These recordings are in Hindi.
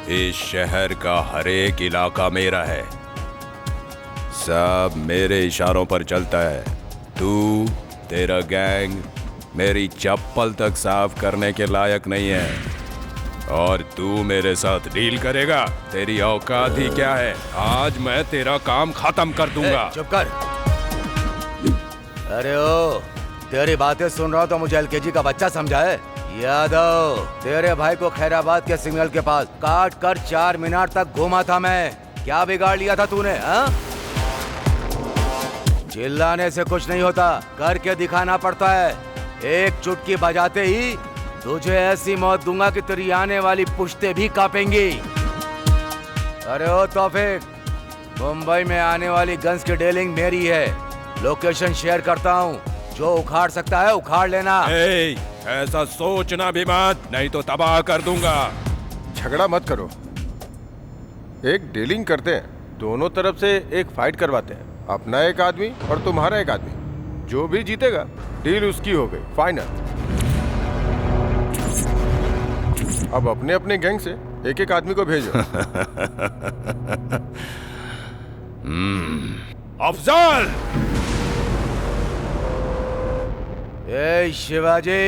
इस शहर का हर एक इलाका मेरा है, सब मेरे इशारों पर चलता है। तू, तेरा गैंग मेरी चप्पल तक साफ करने के लायक नहीं है और तू मेरे साथ डील करेगा? तेरी औकात ही क्या है? आज मैं तेरा काम खत्म कर दूंगा। चुप कर। अरे ओ, तेरी बातें सुन रहा हूँ तो मुझे एलकेजी का बच्चा समझा है। यादव, तेरे भाई को खैराबाद के सिग्नल के पास काट कर 4 मीनार तक घूमा था मैं। क्या बिगाड़ लिया था तूने? हाँ? चिल्लाने से कुछ नहीं होता, करके दिखाना पड़ता है। एक चुटकी बजाते ही तुझे ऐसी मौत दूंगा कि तेरी आने वाली पुश्तें भी कांपेंगी। अरे ओ तौफीक, मुंबई में आने वाली गन्स की डीलिंग मेरी है। लोकेशन शेयर करता हूँ, जो उखाड़ सकता है उखाड़ लेना। ऐसा सोचना भी मत, नहीं तो तबाह कर दूंगा। झगड़ा मत करो, एक डीलिंग करते हैं, दोनों तरफ से एक फाइट करवाते हैं। अपना एक आदमी और तुम्हारा एक आदमी, जो भी जीतेगा डील उसकी हो गई, फाइनल। अब अपने अपने गैंग से एक एक आदमी को भेजो। अफजल! ए शिवाजी,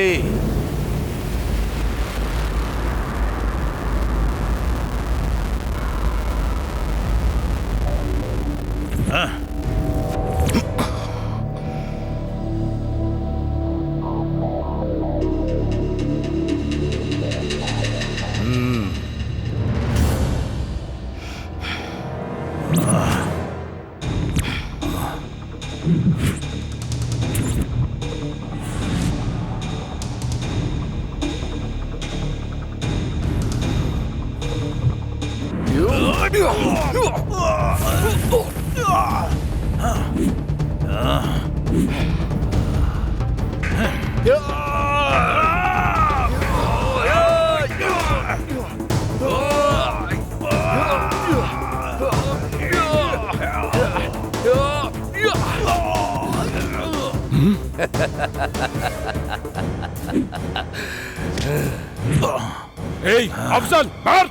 अफजल मार!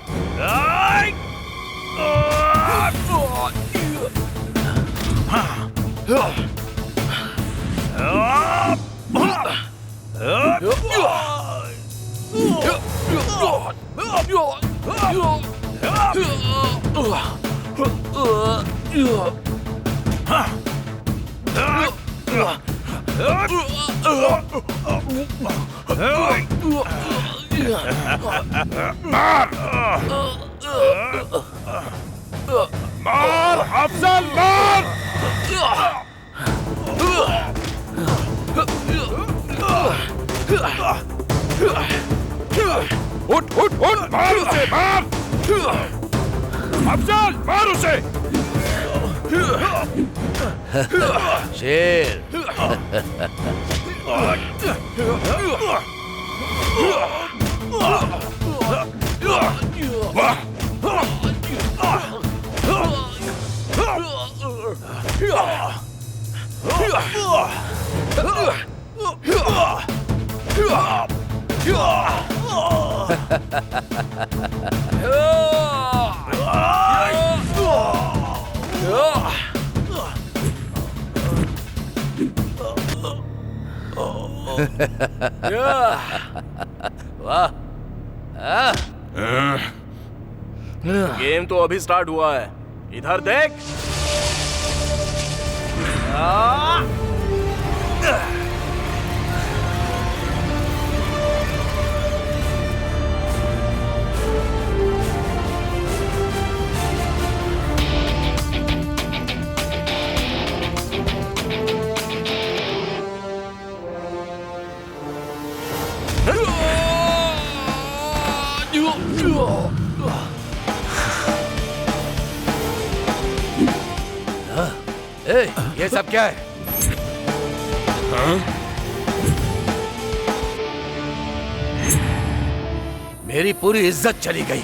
मार अफजल, मार! उठ उठ उठ, मार उसे, मार! अफजल मार उसे। शेर। वाह। गेम तो अभी स्टार्ट हुआ है, इधर देख। ए, ये सब क्या है? मेरी पूरी इज्जत चली गई।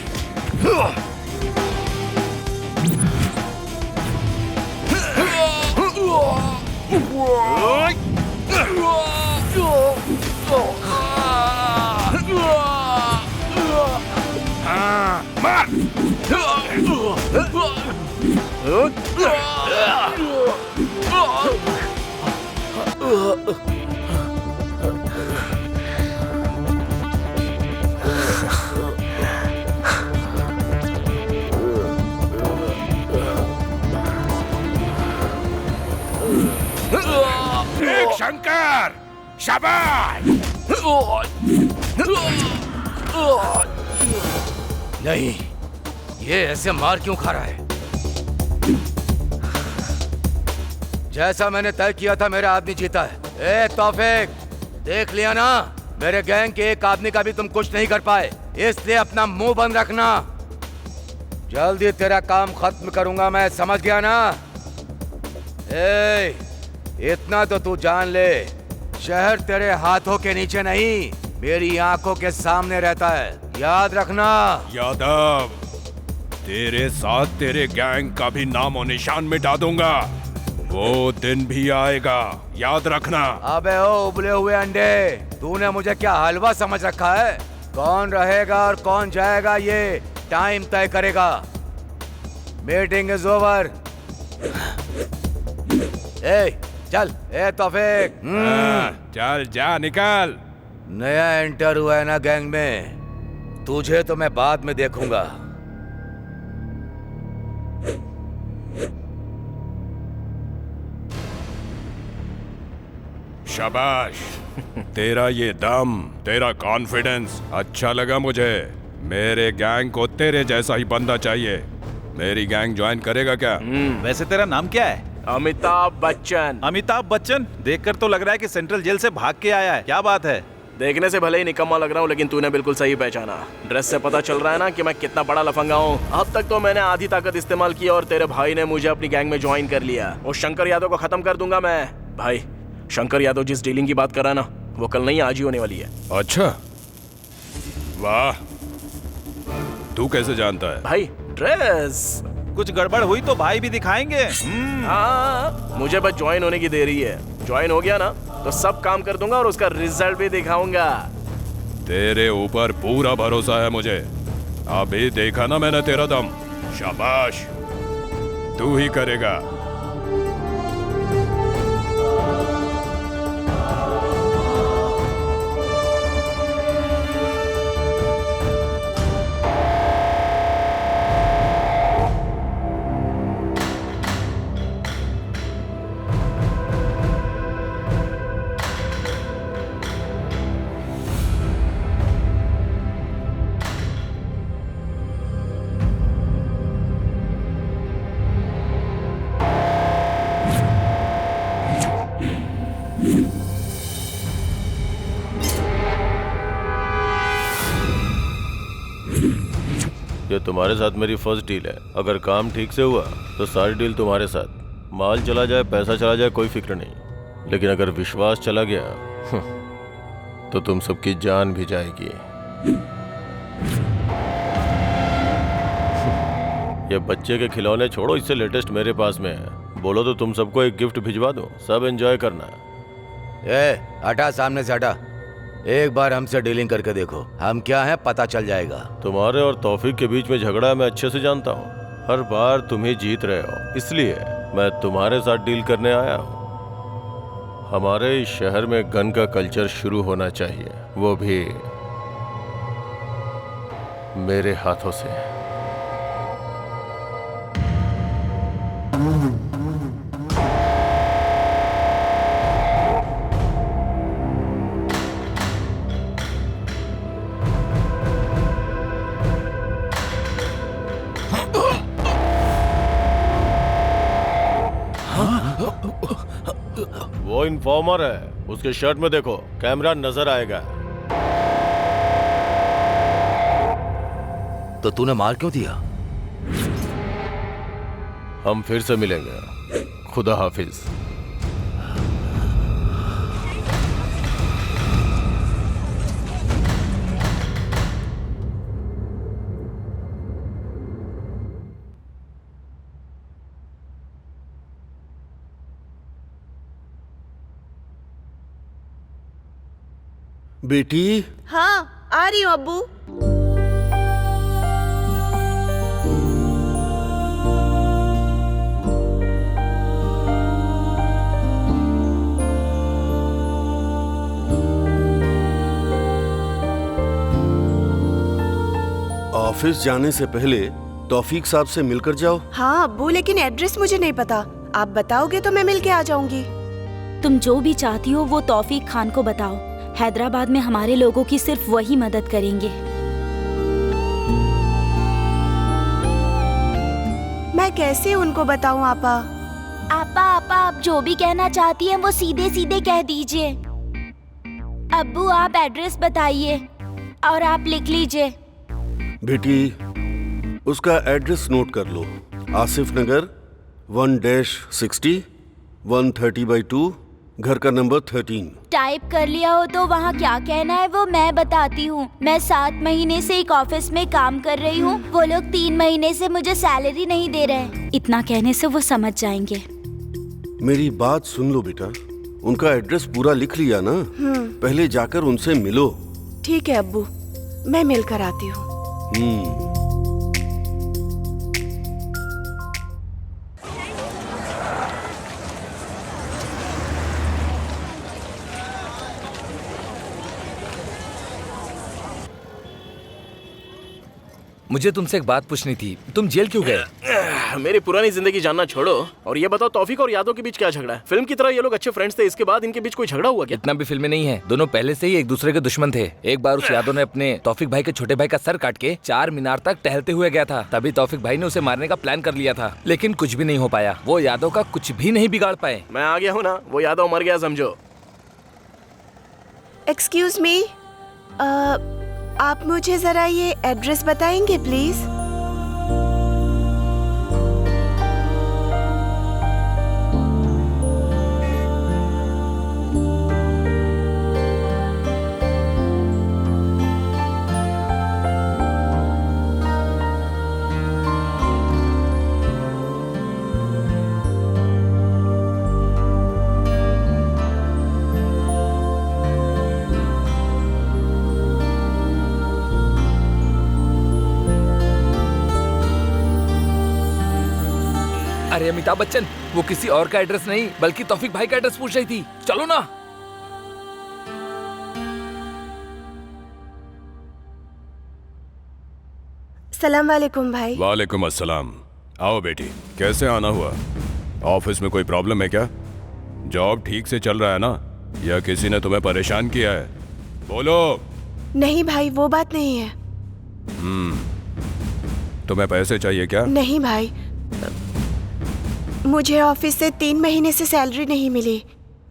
एक शंकर, शाबाश। नहीं, ये ऐसे मार क्यों खा रहा है? जैसा मैंने तय किया था, मेरा आदमी जीता है। ए तौफीक, देख लिया ना, मेरे गैंग के एक आदमी का भी तुम कुछ नहीं कर पाए, इसलिए अपना मुंह बंद रखना। जल्दी तेरा काम खत्म करूंगा मैं, समझ गया ना? ए, इतना तो तू जान ले, शहर तेरे हाथों के नीचे नहीं, मेरी आंखों के सामने रहता है, याद रखना। यादव, तेरे साथ तेरे गैंग का भी नामो निशान मिटा दूंगा। वो दिन भी आएगा, याद रखना। अबे ओ उबले हुए अंडे, तूने मुझे क्या हलवा समझ रखा है? कौन रहेगा और कौन जाएगा ये टाइम तय करेगा। Meeting is over. ए चल, ए तौफीक। चल जा, निकल। नया एंटर हुआ है ना गैंग में, तुझे तो मैं बाद में देखूंगा। शाबाश, तेरा ये दम, तेरा कॉन्फिडेंस अच्छा लगा मुझे। मेरे गैंग को तेरे जैसा ही बंदा चाहिए। मेरी गैंग ज्वाइन करेगा क्या? वैसे तेरा नाम क्या है? अमिताभ बच्चन। अमिताभ बच्चन? देखकर तो लग रहा है कि सेंट्रल जेल से भाग के आया है। क्या बात है? देखने से भले ही निकम्मा लग रहा हूँ, लेकिन तूने बिल्कुल सही पहचाना। ड्रेस से पता चल रहा है ना कि मैं कितना बड़ा लफंगा हूँ। अब तक तो मैंने आधी ताकत इस्तेमाल की और तेरे भाई ने मुझे अपनी गैंग में ज्वाइन कर लिया। उस शंकर यादव को खत्म कर दूंगा मैं। भाई, शंकर यादव जिस डीलिंग की बात कर रहा है ना, वो कल नहीं आज ही होने वाली है। अच्छा, वाह, तू कैसे जानता है? भाई, ड्रेस। कुछ गड़बड़ हुई तो भाई भी दिखाएंगे। हाँ, मुझे बस ज्वाइन होने की देरी है। ज्वाइन हो गया ना तो सब काम कर दूंगा और उसका रिजल्ट भी दिखाऊंगा। तेरे ऊपर पूरा भरोसा है मुझे। अभी देखा ना मैंने तेरा दम। शाबाश, तू ही करेगा। तुम्हारे साथ मेरी फर्स्ट डील है। अगर काम ठीक से हुआ तो सारी डील तुम्हारे साथ। माल चला जाए, पैसा चला जाए, कोई फिक्र नहीं, लेकिन अगर विश्वास चला गया तो तुम सबकी जान भी जाएगी। ये बच्चे के खिलौने छोड़ो, इससे लेटेस्ट मेरे पास में है। बोलो तो तुम सबको एक गिफ्ट भिजवा दो, सब एंजॉय करना है। ए, हटा सामने से हटा। एक बार हमसे डीलिंग करके देखो, हम क्या हैं पता चल जाएगा। तुम्हारे और तौफीक के बीच में झगड़ा मैं अच्छे से जानता हूँ। हर बार तुम ही जीत रहे हो, इसलिए मैं तुम्हारे साथ डील करने आया हूँ। हमारे इस शहर में गन का कल्चर शुरू होना चाहिए, वो भी मेरे हाथों से। वो इन्फॉर्मर है, उसके शर्ट में देखो, कैमरा नजर आएगा। तो तूने मार क्यों दिया? हम फिर से मिलेंगे। खुदा हाफिज। बेटी। हाँ, आ रही हूँ अब्बू। ऑफिस जाने से पहले तौफीक साहब से मिलकर जाओ। हाँ अब्बू, लेकिन एड्रेस मुझे नहीं पता। आप बताओगे तो मैं मिल के आ जाऊंगी। तुम जो भी चाहती हो वो तौफीक खान को बताओ। हैदराबाद में हमारे लोगों की सिर्फ वही मदद करेंगे। मैं कैसे उनको बताऊं आपा? आपा आप जो भी कहना चाहती हैं वो सीधे सीधे कह दीजिए। अब्बू आप एड्रेस बताइए और आप लिख लीजिए। बेटी, उसका एड्रेस नोट कर लो। आसिफ नगर 1-60 130/2, घर का नंबर 13। टाइप कर लिया हो तो वहाँ क्या कहना है वो मैं बताती हूँ। मैं 7 महीने से एक ऑफिस में काम कर रही हूँ। वो लोग 3 महीने से मुझे सैलरी नहीं दे रहे। इतना कहने से वो समझ जाएंगे। मेरी बात सुन लो बेटा, उनका एड्रेस पूरा लिख लिया ना? पहले जाकर उनसे मिलो। ठीक है अब्बू, मैं मिलकर आती हूँ। मुझे तुमसे एक बात पूछनी थी, तुम जेल क्यों गए? मेरी पुरानी जिंदगी जानना छोड़ो और ये बताओ तौफीक और यादव के बीच क्या झगड़ा है? फिल्म की तरह ये लोग अच्छे फ्रेंड्स थे, इसके बाद इनके बीच कोई झगड़ा हुआ क्या? इतना भी फिल्में नहीं है, दोनों पहले से ही एक दूसरे के दुश्मन थे। एक बार उस यादव ने अपने तौफीक भाई के छोटे भाई का सर काट के 4 मीनार तक टहलते हुए गया था। तभी तौफीक भाई ने उसे मारने का प्लान कर लिया था, लेकिन कुछ भी नहीं हो पाया। वो यादव का कुछ भी नहीं बिगाड़ पाए। मैं आ गया हूँ ना, वो यादव मर गया समझो। एक्सक्यूज मी, आप मुझे जरा ये एड्रेस बताएंगे प्लीज? अरे अमिताभ बच्चन, वो किसी और का एड्रेस नहीं बल्कि तौफीक भाई का एड्रेस पूछ रही थी। चलो ना। सलाम वालेकुम भाई। वालेकुम अस्सलाम। आओ बेटी, कैसे आना हुआ? ऑफिस में कोई प्रॉब्लम है क्या? जॉब ठीक से चल रहा है ना, या किसी ने तुम्हें परेशान किया है? बोलो। नहीं भाई, वो बात नहीं है। तुम्हें पैसे चाहिए क्या? नहीं भाई, मुझे ऑफिस से 3 महीने से सैलरी नहीं मिली।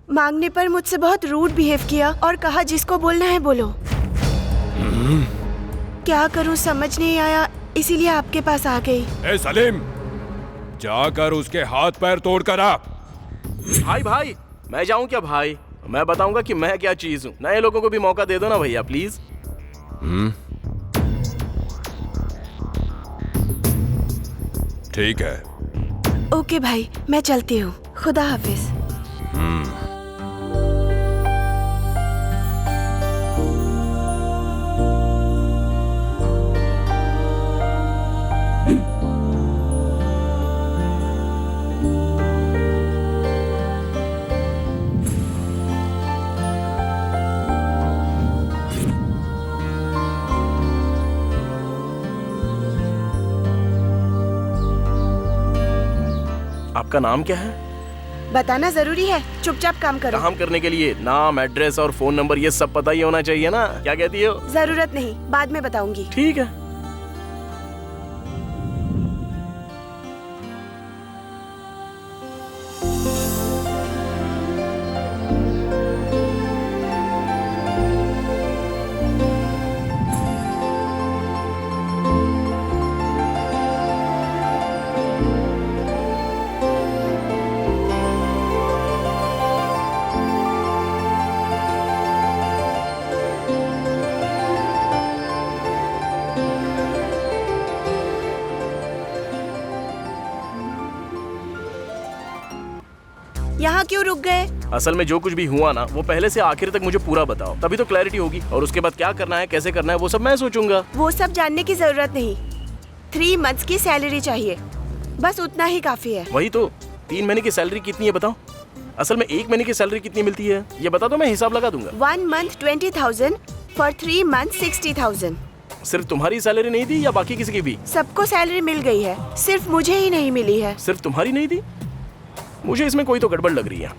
मांगने पर मुझसे बहुत रूड बिहेव किया और कहा जिसको बोलना है बोलो। क्या करूं समझ नहीं आया, इसीलिए आपके पास आ गई। ए सलीम, जाकर उसके हाथ पैर तोड़ कर आ। भाई मैं जाऊं क्या भाई? मैं बताऊंगा कि मैं क्या चीज हूँ। नए लोगों को भी मौका दे दो ना भैया प्लीज। ठीक है। ओके भाई, मैं चलती हूँ। खुदा हाफिज। आपका नाम क्या है? बताना जरूरी है, चुपचाप काम करो। काम करने के लिए नाम, एड्रेस और फोन नंबर ये सब पता ही होना चाहिए ना। क्या कहती हो? जरूरत नहीं, बाद में बताऊंगी। ठीक है। यहाँ क्यों रुक गए? असल में जो कुछ भी हुआ ना वो पहले से आखिर तक मुझे पूरा बताओ, तभी तो क्लैरिटी होगी। और उसके बाद क्या करना है, कैसे करना है, वो सब मैं सोचूंगा। वो सब जानने की जरूरत नहीं। 3 मंथ्स की सैलरी चाहिए, बस उतना ही काफी है। वही तो, 3 महीने की सैलरी कितनी है बताओ? असल में 1 महीने की सैलरी कितनी मिलती है ये बता दो, मैं हिसाब लगा दूंगा। 1 month 20,000, for 3 months 60,000। सिर्फ तुम्हारी सैलरी नहीं दी या बाकी किसी की भी? सबको सैलरी मिल गई है, सिर्फ मुझे ही नहीं मिली है। सिर्फ तुम्हारी नहीं दी? मुझे इसमें कोई तो गड़बड़ लग रही है।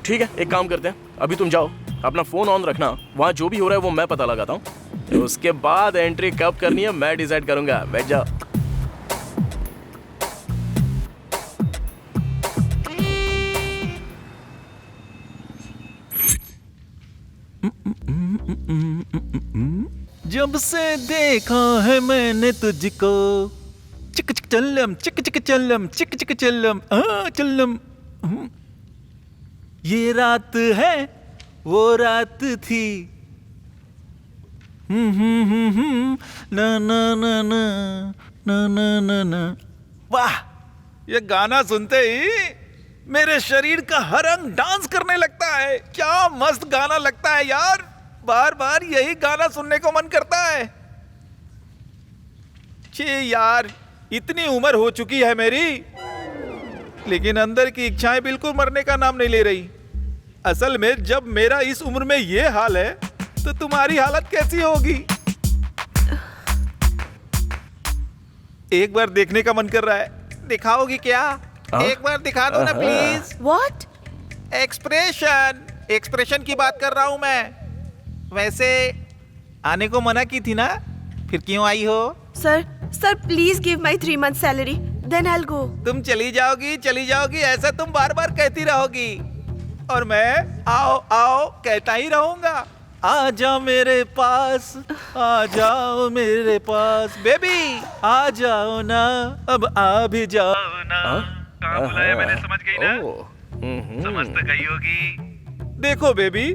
ठीक है, एक काम करते हैं, अभी तुम जाओ, अपना फोन ऑन रखना, वहाँ जो भी हो रहा है वो मैं पता लगाता हूँ। उसके बाद एंट्री कब करनी है मैं डिसाइड करूंगा। बैठ जाओ। जब से देखा है मैंने तुझको, चिक चिक चल्लम, चिक चिक चल्लम, चिक चिक चल्लम, चल्लम। ये रात है वो रात थी। ना ना ना ना ना ना ना ना। वाह, ये गाना सुनते ही मेरे शरीर का हर अंग डांस करने लगता है। क्या मस्त गाना लगता है यार, बार बार यही गाना सुनने को मन करता है। छे यार, इतनी उम्र हो चुकी है मेरी, लेकिन अंदर की इच्छाएं बिल्कुल मरने का नाम नहीं ले रही। असल में जब मेरा इस उम्र में ये हाल है तो तुम्हारी हालत कैसी होगी? एक बार देखने का मन कर रहा है, दिखाओगी क्या? एक बार दिखा दो ना प्लीज। What? एक्सप्रेशन की बात कर रहा हूं मैं। वैसे आने को मना की थी ना, फिर क्यों आई हो? Sir please give my 3 months salary, then I will go. तुम चली जाओगी, ऐसा तुम बार बार कहती रहोगी और मैं आओ आओ कहता ही रहूंगा। आ जाओ मेरे पास, आ जाओ मेरे पास, बेबी आ जाओ ना, अब आ भी जाओ ना। कहाँ बुलाया मैंने, समझ गई ना? समझ तो गई होगी। देखो बेबी,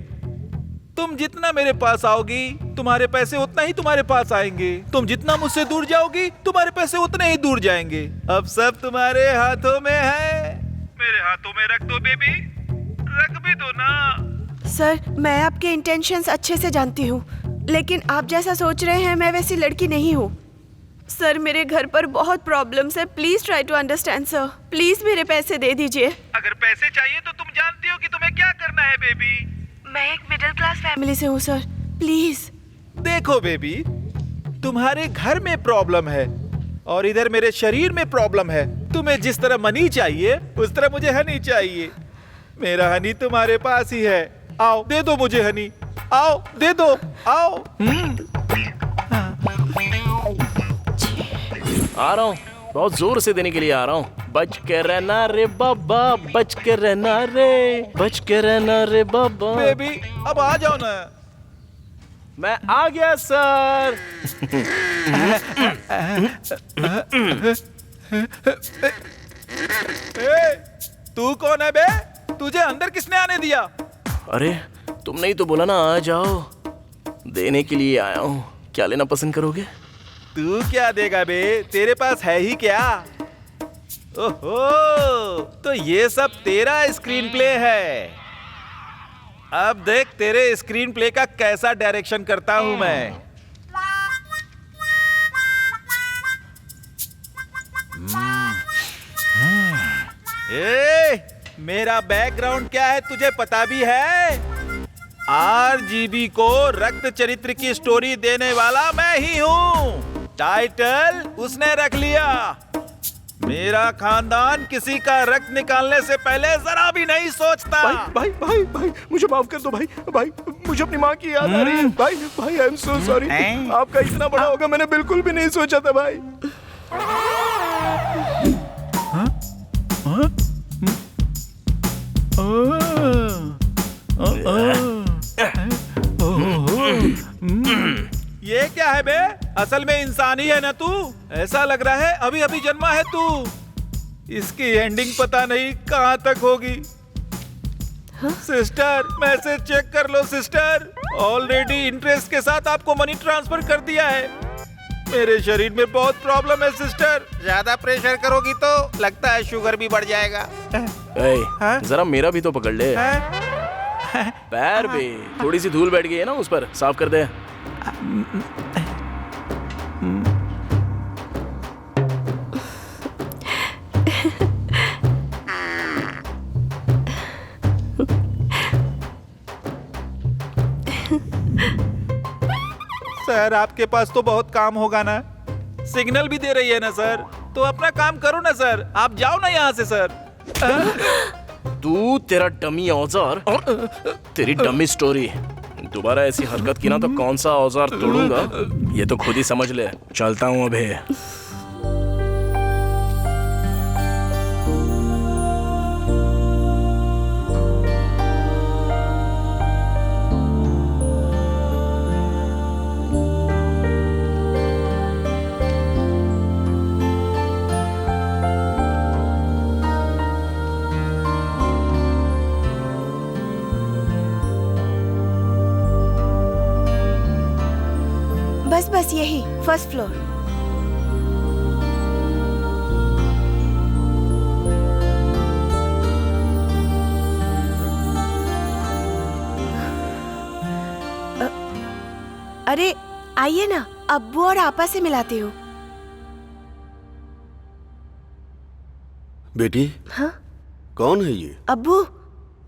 तुम जितना मेरे पास आओगी तुम्हारे पैसे उतना ही तुम्हारे पास आएंगे। तुम जितना मुझसे दूर जाओगी तुम्हारे पैसे उतने ही दूर जाएंगे। अब सब तुम्हारे हाथों में है। मेरे हाथों में रख दो बेबी, रख भी दो ना। सर, मैं आपके इंटेंशंस अच्छे से जानती हूँ, लेकिन आप जैसा सोच रहे हैं मैं वैसी लड़की नहीं हूँ। सर, मेरे घर पर बहुत प्रॉब्लम्स है, please try to understand sir. Please मेरे पैसे दे दीजिए। अगर पैसे चाहिए तो तुम जानती हो कि तुम्हें क्या करना है बेबी। मैं एक मिडिल क्लास फैमिली से हूँ सर, प्लीज। देखो बेबी, तुम्हारे घर में प्रॉब्लम है और इधर मेरे शरीर में प्रॉब्लम है। तुम्हें जिस तरह मनी चाहिए उस तरह मुझे हनी चाहिए। मेरा हनी तुम्हारे पास ही है, आओ दे दो मुझे हनी, आओ दे दो, आओ। आ रहा हूँ, बहुत जोर से देने के लिए आ रहा हूँ। बच के रहना रे बाबा, बच के रहना रे, बच के रहना रे बाबा। बेबी अब आ जाओ ना। मैं आ गया सर। तू कौन है बे? तुझे अंदर किसने आने दिया? अरे तुमने ही तो बोला ना आ जाओ, देने के लिए आया हूँ। क्या लेना पसंद करोगे? तू क्या देगा बे? तेरे पास है ही क्या? ओहो, तो ये सब तेरा स्क्रीन प्ले है। अब देख तेरे स्क्रीन प्ले का कैसा डायरेक्शन करता हूं मैं। मेरा बैकग्राउंड क्या है तुझे पता भी है? RGB को रक्त चरित्र की स्टोरी देने वाला मैं ही हूँ। टाइटल उसने रख लिया। मेरा खानदान किसी का रक्त निकालने से पहले जरा भी नहीं सोचता। भाई भाई भाई मुझे माफ कर दो भाई। भाई मुझे अपनी माँ की याद आ रही है। भाई भाई आई एम सो सॉरी। आपका इतना बड़ा होगा मैंने बिल्कुल भी नहीं सोचा था भाई। ये क्या है बे? असल में इंसान ही है ना तू? ऐसा लग रहा है अभी अभी जन्मा है तू। इसकी एंडिंग पता नहीं कहाँ तक होगी। सिस्टर मैसेज चेक कर लो सिस्टर। ऑलरेडी इंटरेस्ट के साथ आपको मनी ट्रांसफर कर दिया है। मेरे शरीर में बहुत प्रॉब्लम है सिस्टर। ज्यादा प्रेशर करोगी तो लगता है शुगर भी बढ़ जाएगा। जरा मेरा भी तो पकड़ ले। पैर पे थोड़ी सी धूल बैठ गई है ना, उस पर साफ कर दे। सर आपके पास तो बहुत काम होगा ना? सिग्नल भी दे रही है ना सर? तो अपना काम करो ना सर। आप जाओ ना यहाँ से सर। तू, तेरा डमी औजार, तेरी डमी स्टोरी। दोबारा ऐसी हरकत की ना तो कौन सा औजार तोड़ूंगा ये तो खुद ही समझ ले। चलता हूँ अभी। बस यही फर्स्ट फ्लोर। अरे आइए ना, अब्बू और आपा से मिलाती हूँ। बेटी हाँ कौन है ये? अब्बू,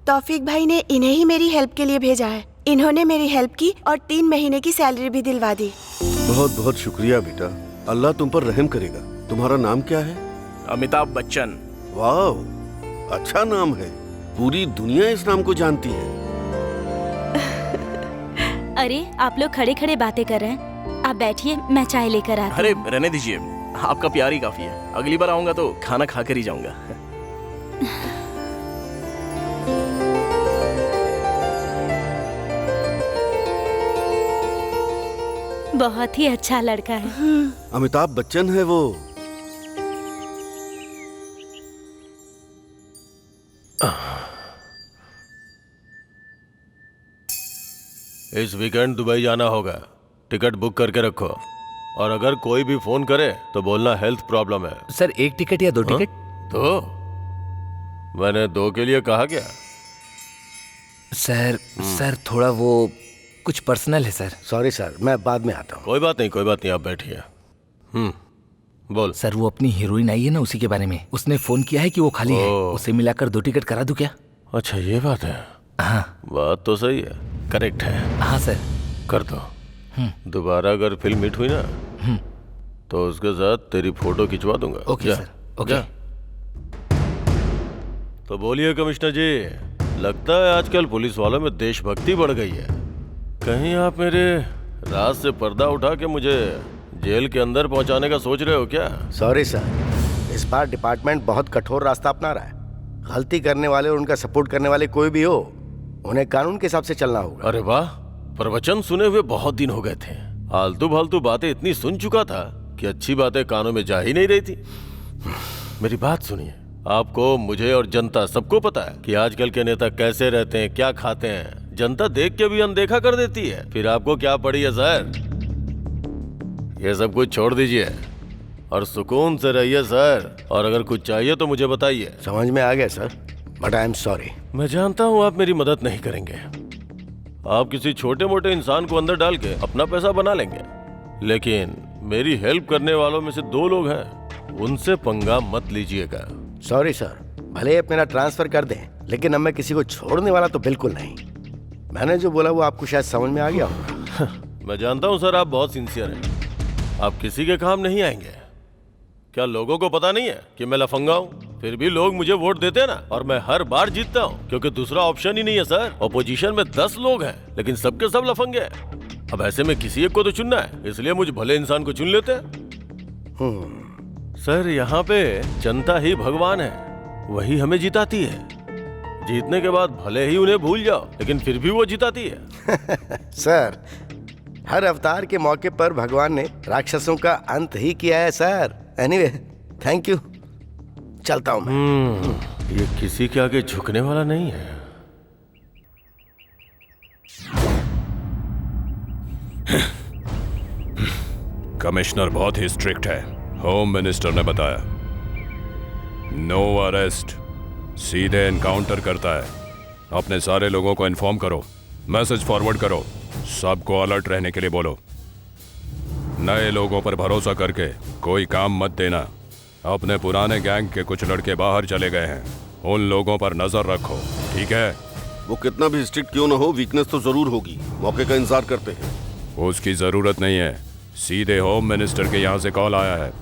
तौफीक भाई ने इन्हें ही मेरी हेल्प के लिए भेजा है। इन्होंने मेरी हेल्प की और 3 महीने की सैलरी भी दिलवा दी। बहुत बहुत शुक्रिया बेटा। अल्लाह तुम पर रहम करेगा। तुम्हारा नाम क्या है? अमिताभ बच्चन। वाह, अच्छा नाम है। पूरी दुनिया इस नाम को जानती है। अरे आप लोग खड़े खड़े बातें कर रहे हैं, आप बैठिए, मैं चाय लेकर आती हूँ। अरे रहने दीजिए, आपका प्यार ही काफी है। अगली बार आऊंगा तो खाना खा कर ही जाऊंगा। बहुत ही अच्छा लड़का है। अमिताभ बच्चन है वो। इस वीकेंड दुबई जाना होगा। टिकट बुक करके रखो। और अगर कोई भी फोन करे तो बोलना हेल्थ प्रॉब्लम है। सर 1 टिकट या 2 टिकट? 2? मैंने 2 के लिए कहा क्या? सर थोड़ा वो कुछ पर्सनल है सर। सॉरी सर, मैं बाद में आता हूँ। कोई बात नहीं, आप बैठिए। बोल। सर वो अपनी हीरोइन आई है ना, उसी के बारे में। उसने फोन किया है कि वो खाली है, उसे मिलाकर 2 टिकट करा दूं क्या? अच्छा ये बात है। हाँ बात तो सही है, करेक्ट है। हाँ सर कर दो। दोबारा अगर फिल्म हिट हुई ना तो उसके साथ तेरी फोटो खिंचवा दूंगा। Okay sir, okay. तो बोलिए कमिश्नर जी, लगता है आजकल पुलिस वालों में देशभक्ति बढ़ गई है। कहीं आप मेरे राज से पर्दा उठा के मुझे जेल के अंदर पहुंचाने का सोच रहे हो क्या? सॉरी सर, इस बार डिपार्टमेंट बहुत कठोर रास्ता अपना रहा है। गलती करने वाले और उनका सपोर्ट करने वाले कोई भी हो, उन्हें कानून के हिसाब से चलना होगा। अरे वाह, प्रवचन सुने हुए बहुत दिन हो गए थे। आलतू फालतू बातें इतनी सुन चुका था कि अच्छी बातें कानों में जा ही नहीं रही थी। मेरी बात सुनिए, आपको, मुझे और जनता सबको पता है कि आजकल के नेता कैसे रहते हैं, क्या खाते हैं। जनता देख के भी अनदेखा कर देती है। फिर आपको क्या पड़ी है सर? ये सब कुछ छोड़ दीजिए और सुकून से रहिए सर। और अगर कुछ चाहिए तो मुझे बताइए। समझ में आ गया sir, but I am sorry. मैं जानता हूँ आप मेरी मदद नहीं करेंगे। आप किसी छोटे मोटे इंसान को अंदर डाल के अपना पैसा बना लेंगे, लेकिन मेरी हेल्प करने वालों में से 2 लोग हैं, उनसे पंगा मत लीजिएगा। सॉरी सर, भले आप मेरा ट्रांसफर कर दें, लेकिन अब मैं किसी को छोड़ने वाला तो बिल्कुल नहीं। मैंने जो बोला वो आपको शायद समझ में आ गया होगा। मैं जानता हूँ सर, आप बहुत सिंसियर हैं। आप किसी के काम नहीं आएंगे। क्या लोगों को पता नहीं है कि मैं लफंगा हूँ? फिर भी लोग मुझे वोट देते हैं ना, और मैं हर बार जीतता हूँ, क्योंकि दूसरा ऑप्शन ही नहीं है सर। अपोजिशन में 10 लोग हैं, लेकिन सबके सब लफंगे हैं। अब ऐसे में किसी एक को तो चुनना है, इसलिए मुझे भले इंसान को चुन लेते हैं। सर, यहाँ पे जनता ही भगवान है, वही हमें जिताती है। जीतने के बाद भले ही उन्हें भूल जाओ, लेकिन फिर भी वो जिताती है। सर, हर अवतार के मौके पर भगवान ने राक्षसों का अंत ही किया है सर। एनीवे, थैंक यू, चलता हूं मैं। ये किसी के आगे झुकने वाला नहीं है। कमिश्नर बहुत ही स्ट्रिक्ट है, होम मिनिस्टर ने बताया। नो अरेस्ट, सीधे एनकाउंटर करता है। अपने सारे लोगों को इन्फॉर्म करो, मैसेज फॉरवर्ड करो, सबको अलर्ट रहने के लिए बोलो। नए लोगों पर भरोसा करके कोई काम मत देना। अपने पुराने गैंग के कुछ लड़के बाहर चले गए हैं, उन लोगों पर नजर रखो, ठीक है? वो कितना भी स्ट्रिक्ट क्यों ना हो, वीकनेस तो जरूर होगी। मौके का इंतजार करते हैं। उसकी जरूरत नहीं है, सीधे होम मिनिस्टर के यहाँ से कॉल आया है।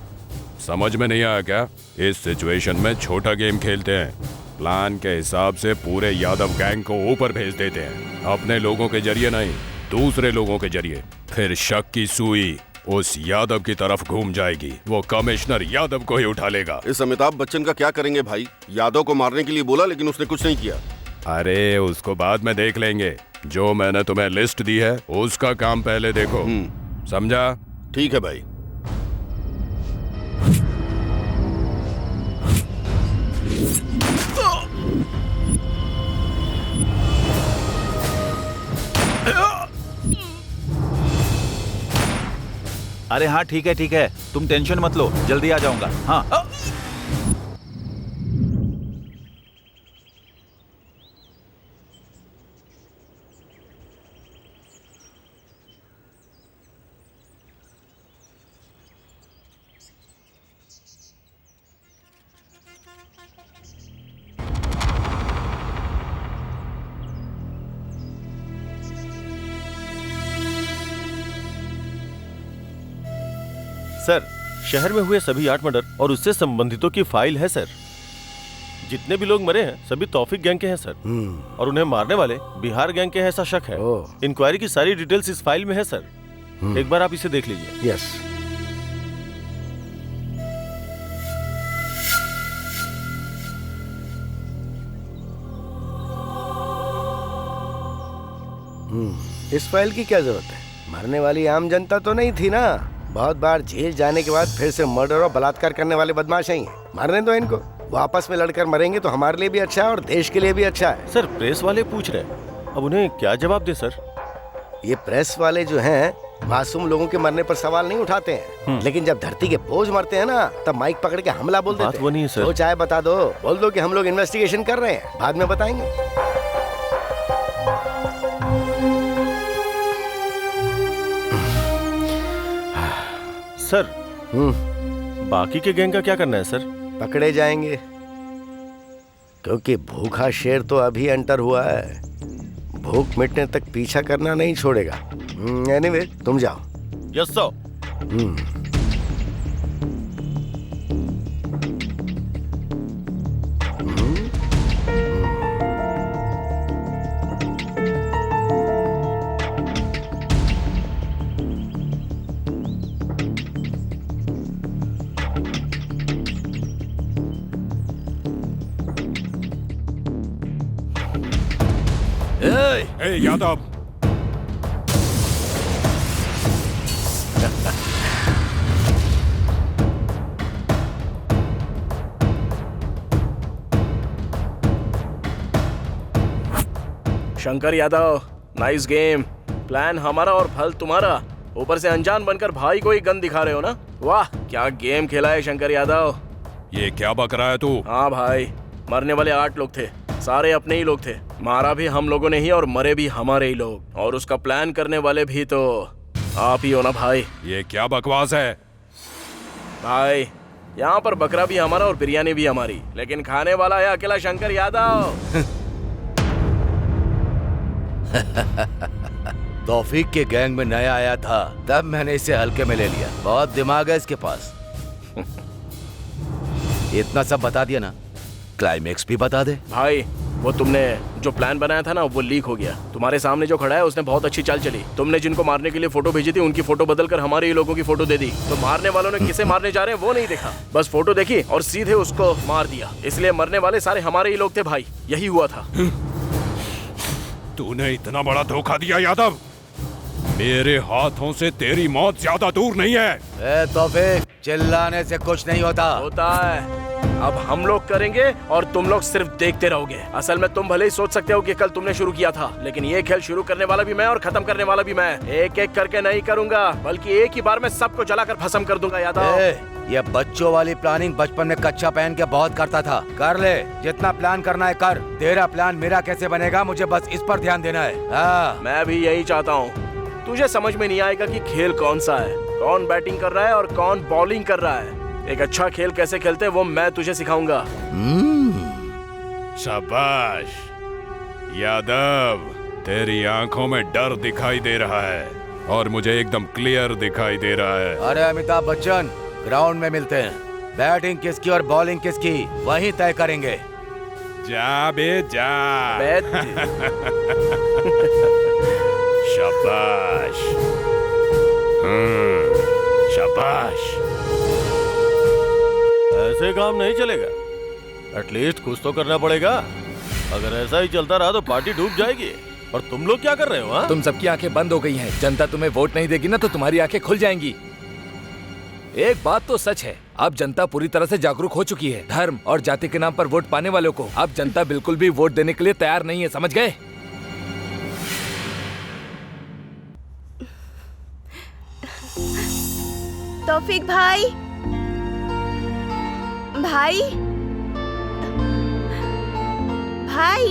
समझ में नहीं आया क्या? इस सिचुएशन में छोटा गेम खेलते हैं। प्लान के हिसाब से पूरे यादव गैंग को ऊपर भेज देते हैं, अपने लोगों के जरिए नहीं, दूसरे लोगों के जरिए। फिर शक की सुई उस यादव की तरफ घूम जाएगी, वो कमिश्नर यादव को ही उठा लेगा। इस अमिताभ बच्चन का क्या करेंगे भाई? यादव को मारने के लिए बोला, लेकिन उसने कुछ नहीं किया। अरे उसको बाद में देख लेंगे, जो मैंने तुम्हें लिस्ट दी है उसका काम पहले देखो, समझा? ठीक है भाई। अरे हाँ, ठीक है, तुम टेंशन मत लो, जल्दी आ जाऊंगा। हाँ। सर, शहर में हुए सभी 8 मर्डर और उससे संबंधितों की फाइल है सर। जितने भी लोग मरे हैं सभी तौफीक गैंग के हैं सर, और उन्हें मारने वाले बिहार गैंग के हैं, ऐसा शक है। इंक्वायरी की सारी डिटेल्स इस फाइल में है सर, एक बार आप इसे देख लीजिए। यस। इस फाइल की क्या जरूरत है? मरने वाली आम जनता तो नहीं थी ना। बहुत बार जेल जाने के बाद फिर से मर्डर और बलात्कार करने वाले बदमाश ही हैं। मारने दो इनको, वो आपस में लड़कर मरेंगे तो हमारे लिए भी अच्छा है और देश के लिए भी अच्छा है। सर, प्रेस वाले पूछ रहे हैं, अब उन्हें क्या जवाब दे सर? ये प्रेस वाले जो हैं मासूम लोगों के मरने पर सवाल नहीं उठाते हैं, लेकिन जब धरती के बोझ मरते हैं ना, तब माइक पकड़ के हमला बोल देते हैं। बात वो नहीं है सर। तो चाहे बता दो, बोल दो कि हम लोग इन्वेस्टिगेशन कर रहे हैं, बाद में बताएंगे। सर, बाकी के गैंग का क्या करना है सर? पकड़े जाएंगे, क्योंकि भूखा शेर तो अभी एंटर हुआ है, भूख मिटने तक पीछा करना नहीं छोड़ेगा। एनीवे, तुम जाओ। Yes sir. A Yadav, Shankar Yadav, nice game. Plan हमारा और फल तुम्हारा। ऊपर से अनजान बनकर भाई को ही गन दिखा रहे हो ना। वाह क्या गेम खेला है शंकर यादव। ये क्या बक रहा है तू? हाँ भाई, मरने वाले 8 लोग थे, सारे अपने ही लोग थे। मारा भी हम लोगों ने ही और मरे भी हमारे ही लोग, और उसका प्लान करने वाले भी तो आप ही हो ना भाई। ये क्या बकवास है? भाई यहाँ पर बकरा भी हमारा और बिरयानी भी हमारी, लेकिन खाने वाला है अकेला शंकर यादव। तौफीक के गैंग में नया आया था, तब मैंने इसे हल्के में ले लिया। बहुत दिमाग है इसके पास। इतना सब बता दिया ना, क्लाइमेक्स भी बता दे। भाई वो तुमने जो प्लान बनाया था ना, वो लीक हो गया। तुम्हारे सामने जो खड़ा है उसने बहुत अच्छी चाल चली। तुमने जिनको मारने के लिए फोटो भेजी थी, उनकी फोटो बदलकर हमारे ही लोगों की फोटो दे दी। तो मारने वालों ने किसे मारने जा रहे हैं वो नहीं देखा, बस फोटो देखी और सीधे उसको मार दिया। इसलिए मरने वाले सारे हमारे ही लोग थे भाई, यही हुआ था। तूने इतना बड़ा धोखा दिया यादव। मेरे हाथों से तेरी मौत ज्यादा दूर नहीं है। ए तौफीक, चिल्लाने से कुछ नहीं होता। होता है। अब हम लोग करेंगे और तुम लोग सिर्फ देखते रहोगे। असल में तुम भले ही सोच सकते हो कि कल तुमने शुरू किया था, लेकिन ये खेल शुरू करने वाला भी मैं और खत्म करने वाला भी मैं। एक एक करके नहीं करूंगा, बल्कि एक ही बार में सबको जलाकर भस्म कर दूंगा यादव। ये बच्चों वाली प्लानिंग बचपन में कच्चा पहन के बहुत करता था। कर ले, जितना प्लान करना है कर। तेरा प्लान मेरा कैसे बनेगा, मुझे बस इस पर ध्यान देना है। हाँ। मैं भी यही चाहता हूँ। तुझे समझ में नहीं आएगा कि खेल कौन सा है, कौन बैटिंग कर रहा है और कौन बॉलिंग कर रहा है। एक अच्छा खेल कैसे खेलते हैं वो मैं तुझे सिखाऊंगा। शाबाश यादव, तेरी आंखों में डर दिखाई दे रहा है और मुझे एकदम क्लियर दिखाई दे रहा है। अरे अमिताभ बच्चन, ग्राउंड में मिलते हैं। बैटिंग किसकी और बॉलिंग किसकी वहीं तय करेंगे। जा बे जा। शाबाश। शाबाश। ऐसे काम नहीं चलेगा, एटलीस्ट कुछ तो करना पड़ेगा। अगर ऐसा ही चलता रहा तो पार्टी डूब जाएगी। और तुम लोग क्या कर रहे हो? तुम सबकी आंखें बंद हो गई हैं। जनता तुम्हें वोट नहीं देगी ना, तो तुम्हारी आंखें खुल जाएंगी। एक बात तो सच है, अब जनता पूरी तरह से जागरूक हो चुकी है। धर्म और जाति के नाम पर वोट पाने वालों को अब जनता बिल्कुल भी वोट देने के लिए तैयार नहीं है, समझ गए? तौफीक भाई, भाई, भाई।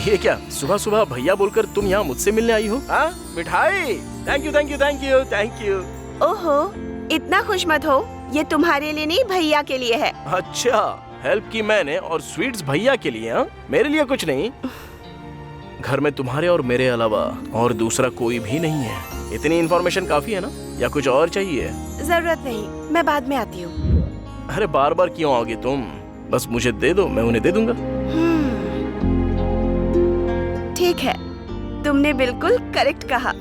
ये क्या सुबह सुबह भैया बोलकर तुम यहाँ मुझसे मिलने आई हो? हाँ मिठाई। Thank you thank you thank you thank you. ओहो, इतना खुश मत हो, ये तुम्हारे लिए नहीं भैया के लिए है। अच्छा, हेल्प की मैंने और स्वीट्स भैया के लिए? हाँ, मेरे लिए कुछ नहीं। घर में तुम्हारे और मेरे अलावा और दूसरा कोई भी नहीं है। इतनी इन्फॉर्मेशन काफी है ना, या कुछ और चाहिए? जरूरत नहीं, मैं बाद में आती हूँ। अरे बार बार क्यों आओगे तुम? बस मुझे दे दो, मैं उन्हें दे दूंगा। ठीक है, तुमने बिल्कुल करेक्ट कहा।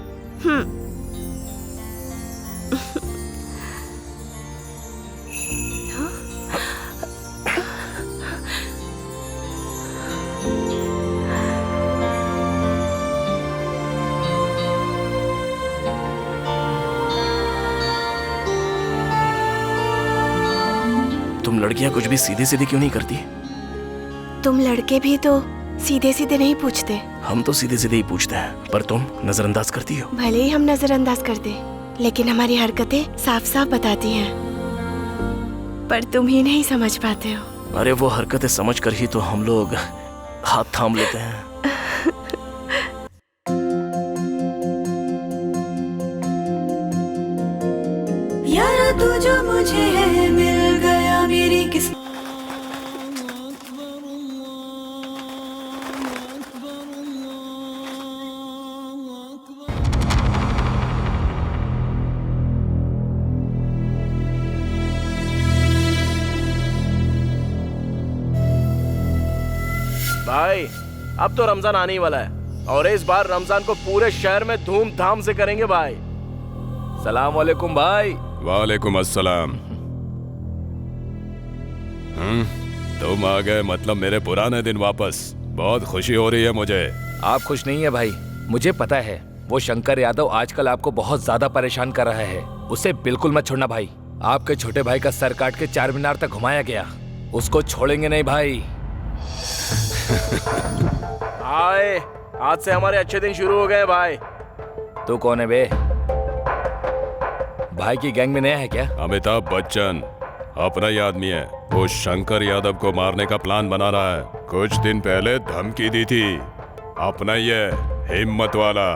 तुम लड़कियां कुछ भी सीधे सीधे क्यों नहीं करती? तुम लड़के भी तो सीधे सीधे नहीं पूछते। हम तो सीधे सीधे ही पूछते हैं, पर तुम नजरअंदाज करती हो। भले ही हम नजरअंदाज कर दे, लेकिन हमारी हरकतें साफ साफ बताती हैं। पर तुम ही नहीं समझ पाते हो। अरे वो हरकतें समझ कर ही तो हम लोग हाथ थाम लेते हैं। यारा तू जो मुझे है मिल गया मेरी किस। भाई अब तो रमजान आने ही वाला है, और इस बार रमजान को पूरे शहर में धूमधाम से करेंगे भाई। सलाम वालेकुम भाई। वालेकुम अस्सलाम। तुम आ गए, मतलब मेरे पुराने दिन वापस। बहुत खुशी हो रही है मुझे। आप खुश नहीं है भाई, मुझे पता है। वो शंकर यादव आजकल आपको बहुत ज्यादा परेशान कर रहा है। उसे बिल्कुल मत छोड़ना भाई। आपके छोटे भाई का सर काट के चार मीनार तक घुमाया गया, उसको छोड़ेंगे नहीं भाई। हाय, आज से हमारे अच्छे दिन शुरू हो गए भाई। तू कौन है बे? भाई की गैंग में नया है क्या? अमिताभ बच्चन अपना ही आदमी है। वो शंकर यादव को मारने का प्लान बना रहा है। कुछ दिन पहले धमकी दी थी। अपना ही है, हिम्मत वाला।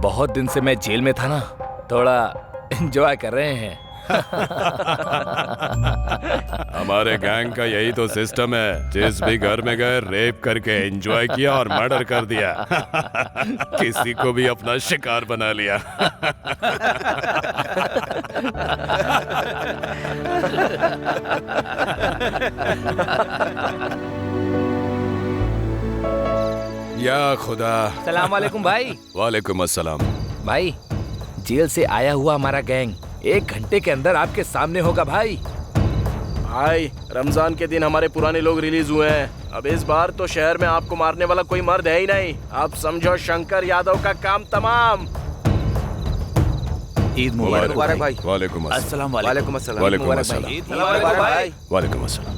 बहुत दिन से मैं जेल में था ना, थोड़ा एंजॉय कर रहे हैं। हमारे गैंग का यही तो सिस्टम है। जिस भी घर में गए रेप करके एंजॉय किया और मर्डर कर दिया। किसी को भी अपना शिकार बना लिया। या खुदा। सलाम वालेकुम भाई। वालेकुम अस्सलाम। भाई, जेल से आया हुआ हमारा गैंग 1 घंटे के अंदर आपके सामने होगा भाई। भाई, रमजान के दिन हमारे पुराने लोग रिलीज हुए हैं। अब इस बार तो शहर में आपको मारने वाला कोई मर्द है ही नहीं। आप समझो शंकर यादव का काम तमाम। ईद मुबारक भाई। वालेकुम अस्सलाम। वालेकुम अस्सलाम। वालेकुम अस्सलाम। ईद मुबारक भाई। वालेकुम अस्सलाम।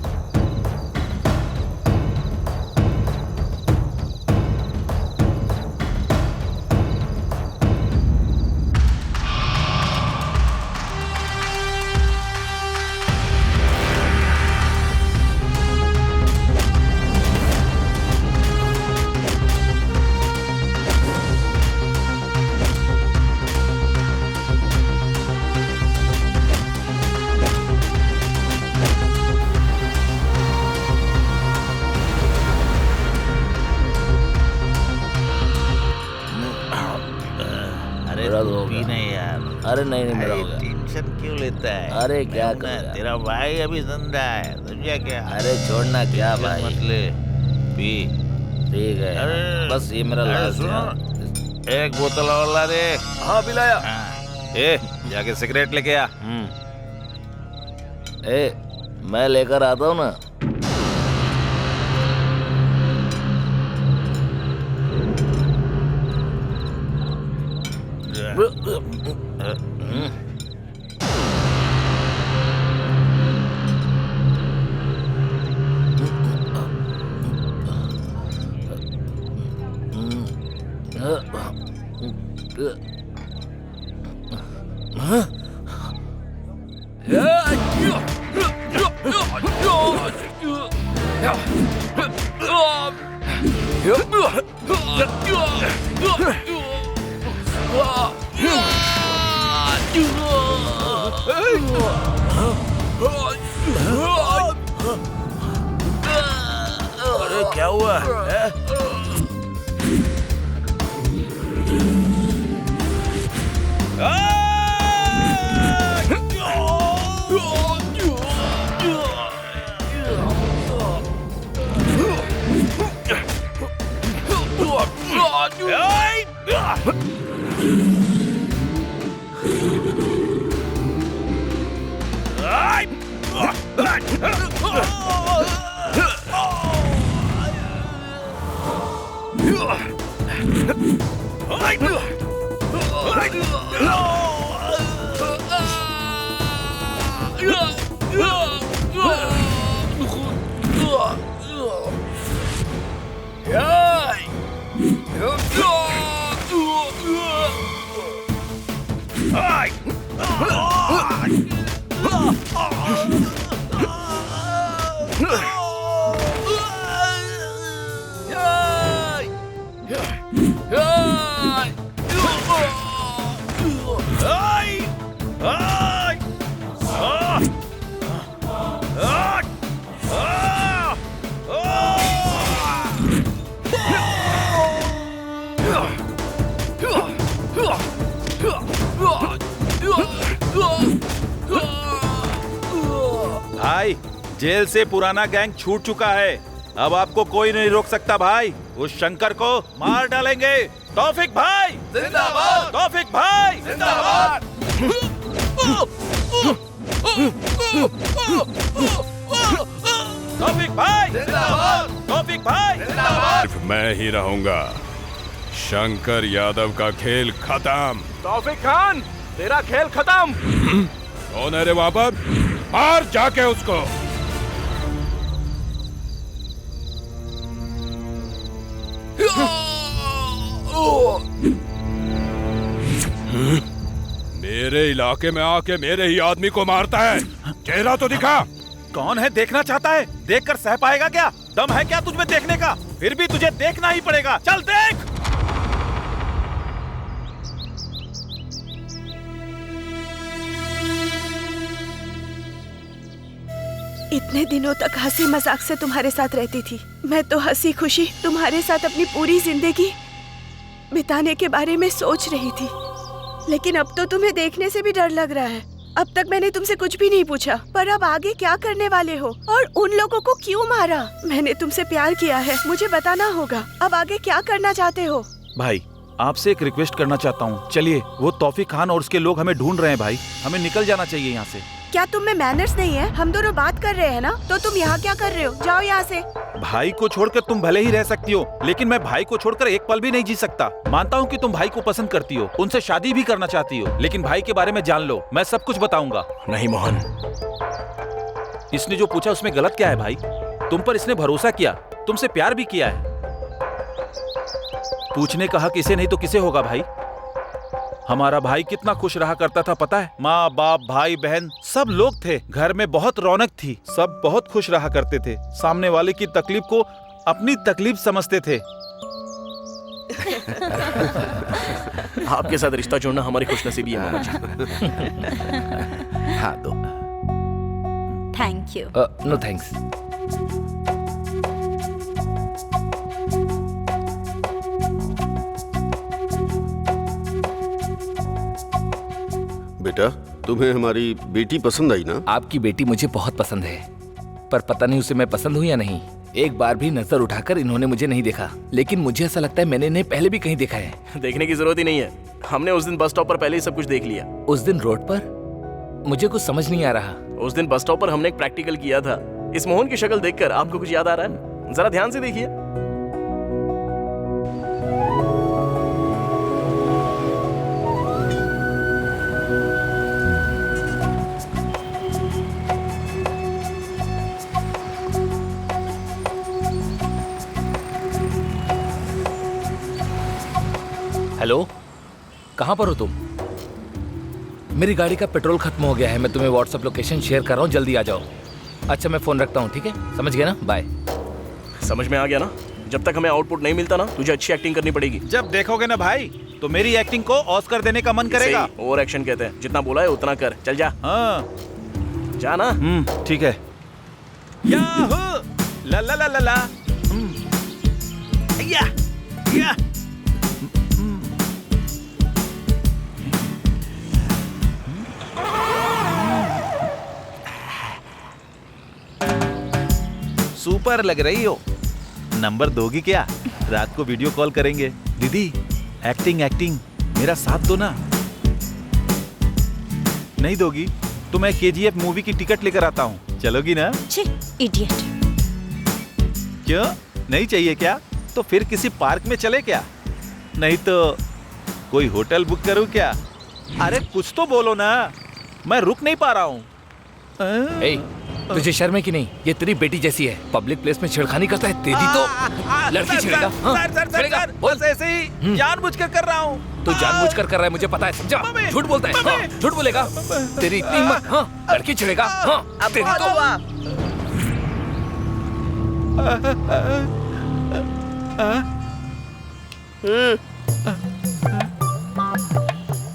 अरे नहीं मेरा हो गया। टेंशन क्यों लेता है? अरे क्या कर रहा? तेरा भाई अभी जिंदा है, समझा क्या? अरे छोड़ना क्या भाई, मत ले, पी। ठीक है, बस ये मेरा लास्ट है। एक बोतल और ला दे। हाँ पिलाया। ए, जाके सिगरेट लेके आ। ए, मैं लेकर आता हूँ ना। अरे क्या हुआ? भाई, जेल से पुराना गैंग छूट चुका है। अब आपको कोई नहीं रोक सकता भाई। उस शंकर को मार डालेंगे। तौफिक भाई जिंदाबाद। तौफिक भाई जिंदाबाद। तौफिक भाई जिंदाबाद। तौफिक भाई जिंदाबाद। सिर्फ मैं ही रहूंगा। शंकर यादव का खेल खत्म। तौफिक खान, तेरा खेल खत्म। कौन है रे वहां पर? मार जाके उसको। मेरे इलाके में आके मेरे ही आदमी को मारता है। चेहरा तो दिखा। कौन है देखना चाहता है? देखकर सह पाएगा क्या? दम है क्या तुझमें देखने का? फिर भी तुझे देखना ही पड़ेगा। चल देख। इतने दिनों तक हंसी मजाक से तुम्हारे साथ रहती थी। मैं तो हंसी खुशी तुम्हारे साथ अपनी पूरी जिंदगी बिताने के बारे में सोच रही थी, लेकिन अब तो तुम्हें देखने से भी डर लग रहा है। अब तक मैंने तुमसे कुछ भी नहीं पूछा, पर अब आगे क्या करने वाले हो और उन लोगों को क्यों मारा? मैंने तुमसे प्यार किया है, मुझे बताना होगा। अब आगे क्या करना चाहते हो? भाई आपसे एक रिक्वेस्ट करना चाहता हूँ। चलिए, वो तौफीक खान और उसके लोग हमें ढूंढ रहे हैं भाई। हमें निकल जाना चाहिए यहाँ से। क्या तुम में मैनर्स नहीं है? हम दोनों बात कर रहे हैं ना, तो तुम यहाँ क्या कर रहे हो? जाओ यहाँ से। भाई को छोड़कर तुम भले ही रह सकती हो, लेकिन मैं भाई को छोड़कर एक पल भी नहीं जी सकता। मानता हूँ कि तुम भाई को पसंद करती हो, उनसे शादी भी करना चाहती हो, लेकिन भाई के बारे में जान लो, मैं सब कुछ बताऊंगा। नहीं मोहन, इसने जो पूछा उसमें गलत क्या है भाई? तुम पर इसने भरोसा किया, तुमसे प्यार भी किया है। पूछने का हक इसे नहीं तो किसे होगा भाई? हमारा भाई कितना खुश रहा करता था पता है? माँ बाप भाई बहन सब लोग थे, घर में बहुत रौनक थी, सब बहुत खुश रहा करते थे, सामने वाले की तकलीफ को अपनी तकलीफ समझते थे। आपके साथ रिश्ता जोड़ना हमारी खुशनसीबी है मामा जी। हाँ दो। Thank you. No thanks. बेटा, तुम्हें हमारी बेटी पसंद आई ना? आपकी बेटी मुझे बहुत पसंद है, पर पता नहीं उसे मैं पसंद हूँ या नहीं। एक बार भी नजर उठाकर इन्होंने मुझे नहीं देखा, लेकिन मुझे ऐसा लगता है मैंने इन्हें पहले भी कहीं देखा है। देखने की जरूरत ही नहीं है, हमने उस दिन बस स्टॉप पर पहले ही सब कुछ देख लिया। उस दिन रोड पर? मुझे कुछ समझ नहीं आ रहा। उस दिन बस स्टॉप पर हमने एक प्रैक्टिकल किया था। इस मोहन की शक्ल देखकर आपको कुछ याद आ रहा है? जरा ध्यान से देखिए। हेलो, कहाँ पर हो तुम? मेरी गाड़ी का पेट्रोल खत्म हो गया है, मैं तुम्हें व्हाट्सएप लोकेशन शेयर कर रहा हूँ, जल्दी आ जाओ। अच्छा, मैं फोन रखता हूँ, ठीक है? समझ गया ना? बाय। समझ में आ गया ना? जब तक हमें आउटपुट नहीं मिलता ना, तुझे अच्छी एक्टिंग करनी पड़ेगी। जब देखोगे ना भाई, तो मेरी एक्टिंग को ऑस्कर देने का मन करेगा। ओवर एक्शन कहते हैं, जितना बोला है उतना कर। चल जा। हाँ जा ना। ठीक है। याहू ला ला ला ला ला। या या। सुपर लग रही हो। नंबर दोगी क्या? रात को वीडियो कॉल करेंगे। दीदी, एक्टिंग एक्टिंग मेरा साथ दो ना। नहीं दोगी तो मैं KGF मूवी की टिकट लेकर आता हूँ, चलोगी ना? इडियट। क्यों, नहीं चाहिए क्या? तो फिर किसी पार्क में चले क्या? नहीं तो कोई होटल बुक करूँ क्या? अरे कुछ तो बोलो ना, मैं रुक नहीं पा रहा हूँ। तुझे शर्म है कि नहीं? ये तेरी बेटी जैसी है, पब्लिक प्लेस में छेड़खानी करता है। तेरी तो लड़की छेड़ेगा। सर, बस ऐसे ही जानबूझकर कर रहा हूँ। तो जानबूझकर कर रहा है, मुझे पता है, समझा? झूठ बोलता है। हाँ, झूठ बोलेगा? तेरी इतनी हिम्मत? हाँ, लड़की छेड़ेगा? हाँ, तेरी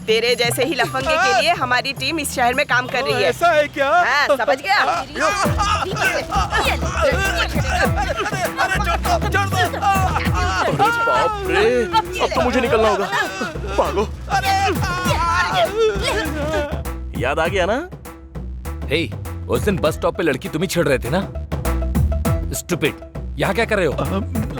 तेरे जैसे ही लफंगे के लिए हमारी टीम इस शहर में काम कर रही है। ऐसा है क्या? हाँ, समझ गया? बाप रे, अब तो मुझे निकलना होगा। भागो। याद आ गया ना? हे, उस दिन बस स्टॉप पे लड़की तुम ही छेड़ रहे थे ना? स्टूपिड, यहाँ क्या कर रहे हो?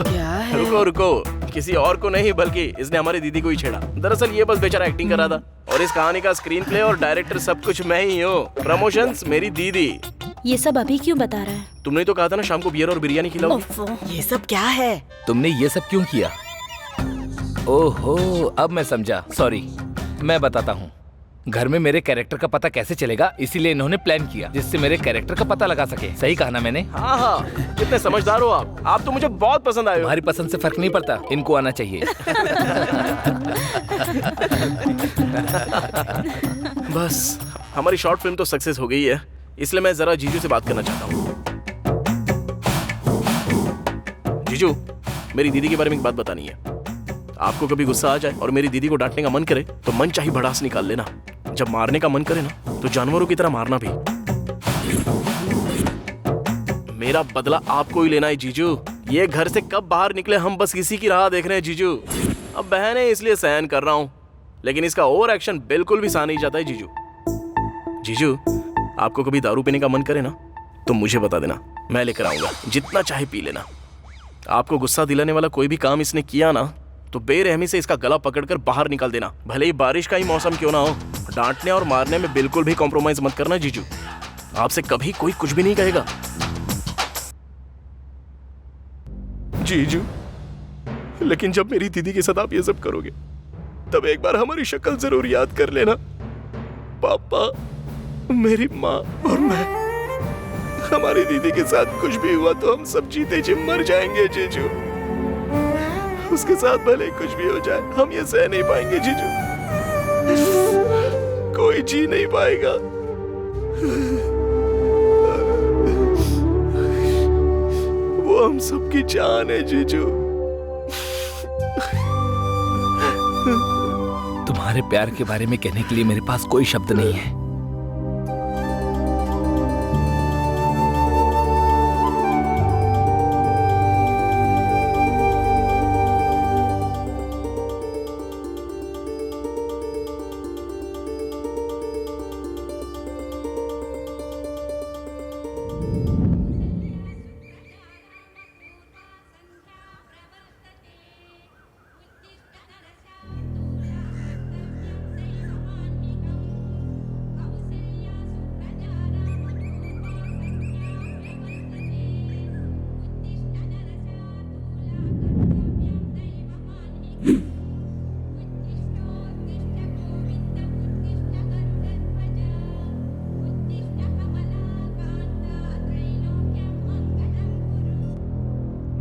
क्या है? रुको रुको, किसी और को नहीं बल्कि इसने हमारी दीदी को ही छेड़ा। दरअसल ये बस बेचारा एक्टिंग कर रहा था, और इस कहानी का स्क्रीन प्ले और डायरेक्टर सब कुछ मैं ही हूँ। प्रमोशंस मेरी दीदी। ये सब अभी क्यों बता रहा है? तुमने तो कहा था ना शाम को बियर और बिरयानी खिलाओगी। ये सब क्या है? तुमने ये सब क्यों किया? ओहो, अब मैं समझा। सॉरी, मैं बताता हूँ। घर में मेरे कैरेक्टर का पता कैसे चलेगा, इसीलिए इन्होंने प्लान किया जिससे मेरे कैरेक्टर का पता लगा सके। सही कहा ना मैंने? हाँ हाँ, कितने समझदार हो आप तो मुझे बहुत पसंद आए हो। तुम्हारी पसंद से फर्क नहीं पड़ता, इनको आना चाहिए। बस हमारी शॉर्ट फिल्म तो सक्सेस हो गई है, इसलिए मैं जरा जीजू से बात करना चाहता हूँ। जीजू, मेरी दीदी के बारे में एक बात बतानी है। आपको कभी गुस्सा आ जाए और मेरी दीदी को डांटने का मन करे तो मन चाहे भड़ास निकाल लेना। जब मारने का मन करे ना तो जानवरों की तरह मारना भी। मेरा बदला आपको ही लेना है जीजू। ये घर से कब बाहर निकले हम बस इसी की राह देख रहे हैं जीजू। अब बहन है इसलिए सहन कर रहा हूं, लेकिन इसका ओवर एक्शन बिल्कुल भी सहा नहीं जाता है जीजू। जीजू, आपको कभी दारू पीने का मन करे ना तो मुझे बता देना, मैं लेकर आऊंगा, जितना चाहे पी लेना। आपको गुस्सा दिलाने वाला कोई भी काम इसने किया ना तो बेरहमी से इसका गला पकड़कर बाहर निकाल देना, भले ही बारिश का ही मौसम क्यों ना हो। डांटने और मारने में बिल्कुल भी कॉम्प्रोमाइज मत करना जीजू। आपसे कभी कोई कुछ भी नहीं कहेगा। जीजू, लेकिन जब मेरी दीदी के साथ आप ये सब करोगे तब एक बार हमारी शक्ल जरूर याद कर लेना। पापा, मेरी माँ और मैं, हमारी दीदी के साथ कुछ भी हुआ तो हम सब जीते जी मर जाएंगे जीजू। उसके साथ भले कुछ भी हो जाए हम ये सह नहीं पाएंगे जीजू। कोई जी नहीं पाएगा। वो हम सबकी जान है जीजू। तुम्हारे प्यार के बारे में कहने के लिए मेरे पास कोई शब्द नहीं है।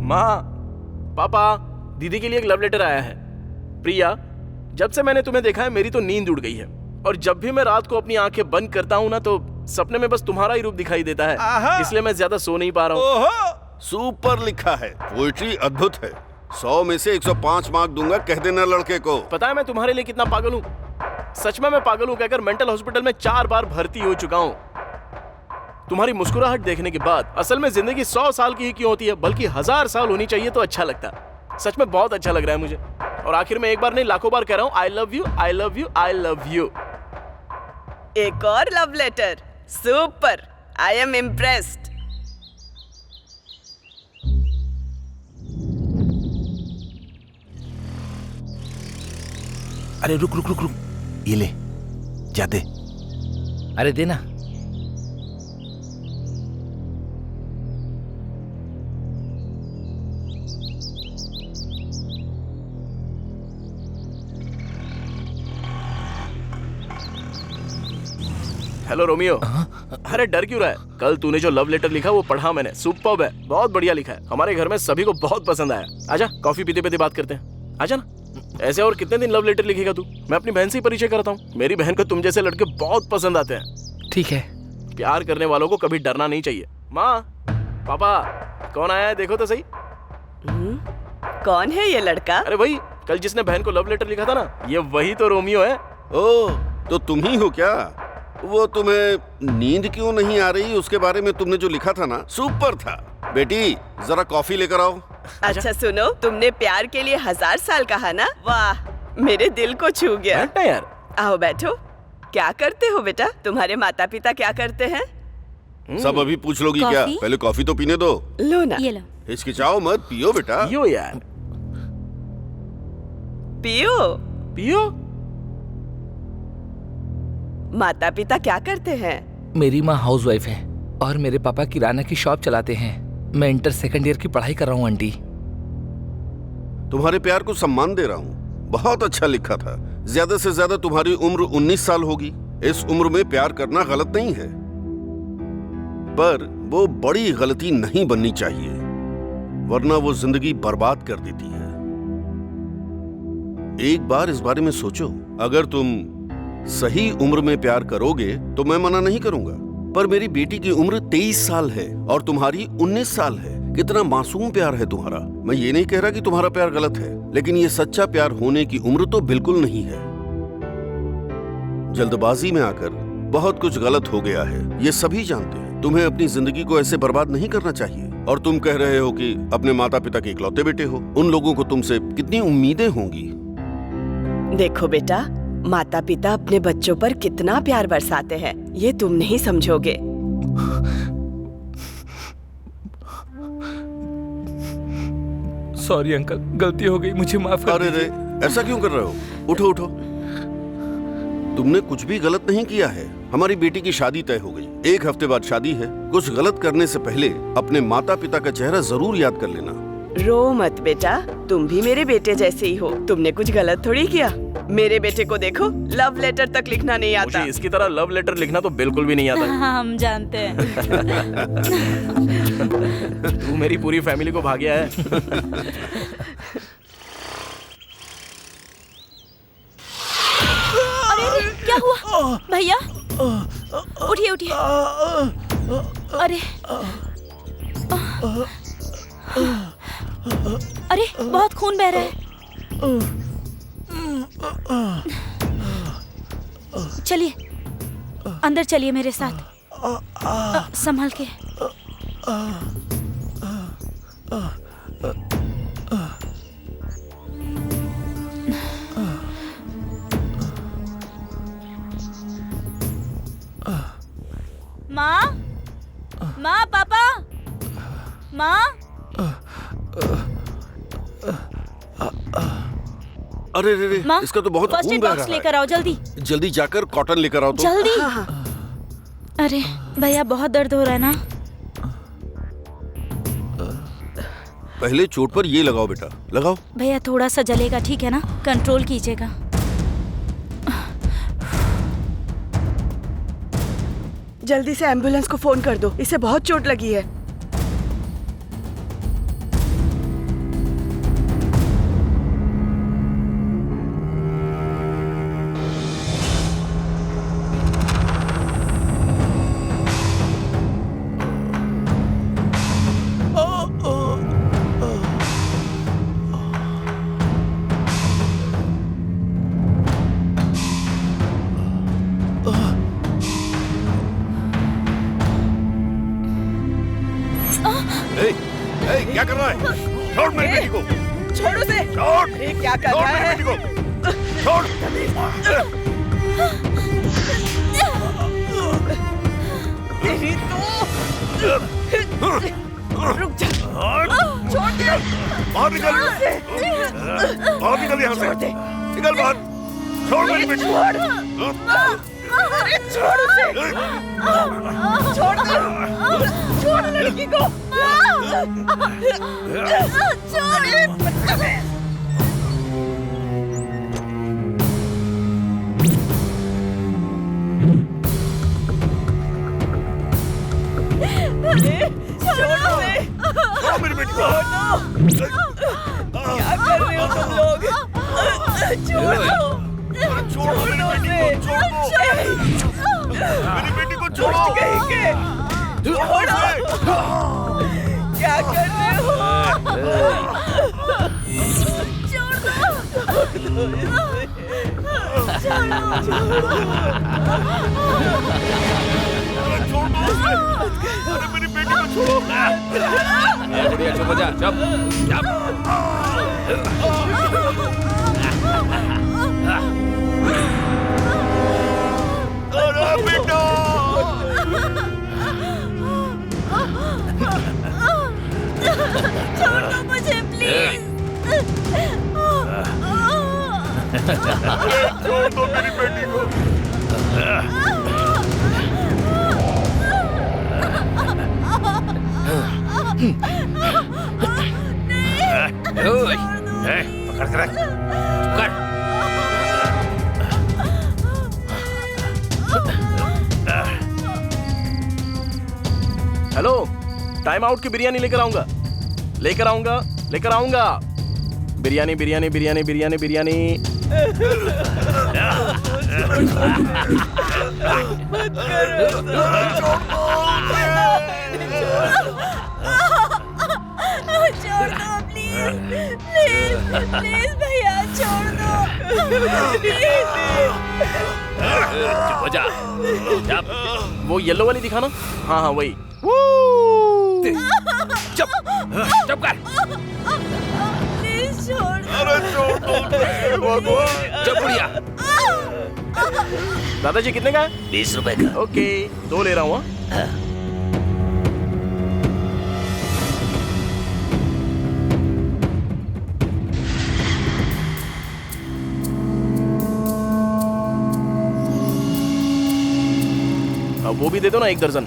माँ, पापा, दीदी के लिए एक लव लेटर आया है। प्रिया, जब से मैंने तुम्हें देखा है मेरी तो नींद उड़ गई है, और जब भी मैं रात को अपनी आंखें बंद करता हूँ ना तो सपने में बस तुम्हारा ही रूप दिखाई देता है, इसलिए मैं ज्यादा सो नहीं पा रहा हूँ। सुपर लिखा है, पोइट्री अद्भुत है। 100 में से 105 मार्क दूंगा, कह देना लड़के को। पता है मैं तुम्हारे लिए कितना पागल हूँ? सच में मैं पागल हूँ कहकर मेंटल हॉस्पिटल में 4 बार भर्ती हो चुका हूँ। तुम्हारी मुस्कुराहट देखने के बाद असल में जिंदगी 100 साल की ही क्यों होती है, बल्कि 1000 साल होनी चाहिए तो अच्छा लगता। सच में बहुत अच्छा लग रहा है मुझे, और आखिर में एक बार नहीं लाखों बार कह रहा हूँ I love you, I love you, I love you. एक और love letter, super, I am impressed. अरे रुक रुक रुक रुक, ये ले, जा दे। अरे देना। Hello Romeo. अरे डर क्यों रहा है? कल तूने जो लव लेटर लिखा वो पढ़ा मैंने, सुपर्ब है, बहुत बढ़िया लिखा है। हमारे घर में सभी को बहुत पसंद आया। आजा कॉफी पीते पीते बात करते हैं, आजा ना। ऐसे और कितने दिन लव लेटर लिखेगा तू? मैं अपनी बहन से ही परिचय करता हूँ। मेरी बहन को तुम जैसे लड़के बहुत पसंद आते हैं। ठीक है। प्यार करने वालों को कभी डरना नहीं चाहिए। माँ, पापा, कौन आया है देखो तो सही। कौन है ये लड़का? अरे वही कल जिसने बहन को लव लेटर लिखा था ना, ये वही तो रोमियो है। ओह, तो तुम ही हो क्या? वो तुम्हें नींद क्यों नहीं आ रही उसके बारे में तुमने जो लिखा था ना, सुपर था। बेटी जरा कॉफी लेकर आओ। अच्छा सुनो, तुमने प्यार के लिए 1000 साल कहा ना, वाह, मेरे दिल को छू गया। यार आओ बैठो। क्या करते हो बेटा? तुम्हारे माता पिता क्या करते हैं? सब अभी पूछ लोगी क्या? पहले कॉफी तो पीने दो। लो ना। ये लो। हिचकिचाओ मत, पियो बेटा। पियो यार, पियो पियो। माता पिता क्या करते हैं? मेरी माँ हाउसवाइफ है और मेरे पापा किराना की शॉप चलाते हैं। मैं इंटर सेकंड ईयर की पढ़ाई कर रहा हूँ आंटी। तुम्हारे प्यार को सम्मान दे रहा हूँ, बहुत अच्छा लिखा था। ज्यादा से ज्यादा तुम्हारी उम्र 19 साल होगी। इस उम्र में प्यार करना गलत नहीं है, पर वो बड़ी गलती नहीं बननी चाहिए, वरना वो जिंदगी बर्बाद कर देती है। एक बार इस बारे में सोचो। अगर तुम सही उम्र में प्यार करोगे तो मैं मना नहीं करूंगा, पर मेरी बेटी की उम्र 23 साल है और तुम्हारी 19 साल है। कितना मासूम प्यार है तुम्हारा। मैं ये नहीं कह रहा कि तुम्हारा प्यार गलत है, लेकिन ये सच्चा प्यार होने की उम्र तो बिल्कुल नहीं है। जल्दबाजी में आकर बहुत कुछ गलत हो गया है, ये सभी जानते हैं। तुम्हें अपनी जिंदगी को ऐसे बर्बाद नहीं करना चाहिए। और तुम कह रहे हो कि अपने माता पिता के इकलौते बेटे हो, उन लोगों को तुमसे कितनी उम्मीदें होंगी। देखो बेटा, माता पिता अपने बच्चों पर कितना प्यार बरसाते हैं, ये तुम नहीं समझोगे। सॉरी अंकल, गलती हो गई, मुझे माफ कर अरे रे, दीजिए। ऐसा क्यों कर रहे हो? उठो उठो, तुमने कुछ भी गलत नहीं किया है। हमारी बेटी की शादी तय हो गई, 1 हफ्ते बाद शादी है। कुछ गलत करने से पहले अपने माता पिता का चेहरा जरूर याद कर लेना। रो मत बेटा, तुम भी मेरे बेटे जैसे ही हो। तुमने कुछ गलत थोड़ी किया। मेरे बेटे को देखो, लव लेटर तक लिखना नहीं आता। मुझे इसकी तरह लव लेटर लिखना तो बिल्कुल भी नहीं आता। हम जानते हैं। तू मेरी पूरी फैमिली को भाग्या है। अरे क्या हुआ भैया? उठिए उठिए। अरे अरे बहुत खून बह रहा है। चलिए अंदर चलिए मेरे साथ, संभल के। माँ, माँ, पापा, माँ। अरे रे रे, इसका तो बहुत खून बह रहा है। लेकर आओ जल्दी। जल्दी जाकर कॉटन लेकर आओ तो। जल्दी। अरे भैया बहुत दर्द हो रहा है ना? पहले चोट पर ये लगाओ बेटा, लगाओ। भैया थोड़ा सा जलेगा, ठीक है ना? कंट्रोल कीजिएगा। जल्दी से एम्बुलेंस को फोन कर दो, इसे बहुत चोट लगी है। क्या कर रहा है? छोड़ मेरी बेटी को। छोड़ उसे। छोड़। अरे क्या कर रहा है? मेरी बेटी को छोड़। तेरी तो रुक जा। छोड़ दे। बाहर निकल। बाहर निकल यहाँ से। निकल बाहर। छोड़ मेरी बेटी को। अरे छोड़ उसे। छोड़ दे। छोड़ लड़की को। मेरी बेटी को। क्या कर रहे हो तुम लोग? छोड़ो। छोड़ो मेरी बेटी को छोड़ो। छोड़ो। क्या कर रहे हो? अरे मेरी बेटी को छोड़ो। बुढ़िया चुप हो जा, चुप। अरे बेटा। छोड़ दो मुझे प्लीज। छोड़ दो मेरी बेटी को। पकड़ कर रख। हेलो, टाइम आउट की बिरयानी लेकर आऊंगा, लेकर आऊंगा, लेकर आऊंगा। बिरयानी बिरयानी बिरयानी बिरयानी बिरयानी। छोड़ दो प्लीज, प्लीज प्लीज भैया छोड़ दो चुप हो जा। वो येलो वाली दिखाना। हाँ हाँ वही। चुप चुप कर। प्लीज छोड़ दो। अरे छोड़ दो चुप बुढ़िया। दादाजी कितने का है? 20 रुपए का। ओके 2 ले रहा हूँ। अब वो भी दे दो ना 1 दर्जन।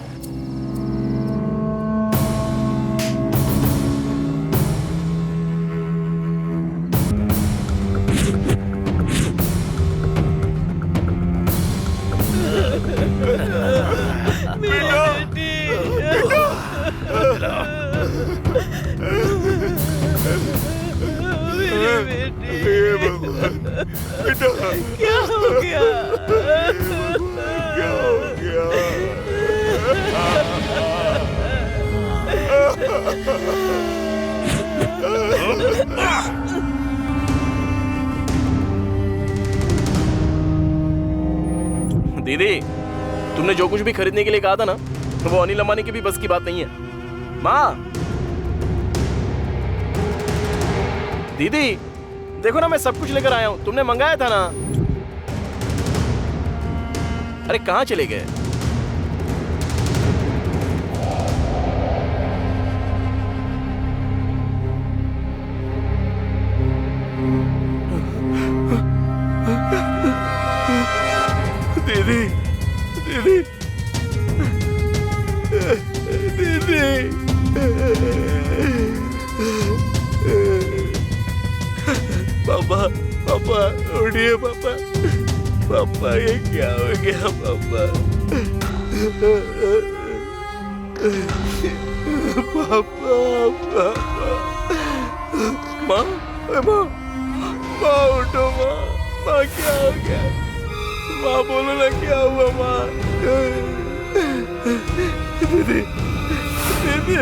क्या हो गया? क्या हो गया? दीदी, तुमने जो कुछ भी खरीदने के लिए कहा था ना, वो अनिल अंबानी की भी बस की बात नहीं है। माँ, दीदी देखो ना, मैं सब कुछ लेकर आया हूँ, तुमने मंगाया था ना। अरे कहाँ चले गए? दीदी दीदी दीदी पापा पापा उठिए पापा। पापा ये क्या हो गया पापा? पापा पापा माँ माँ माँ उठो माँ। माँ क्या हो गया? माँ बोलो ना क्या हुआ माँ? दीदी दीदी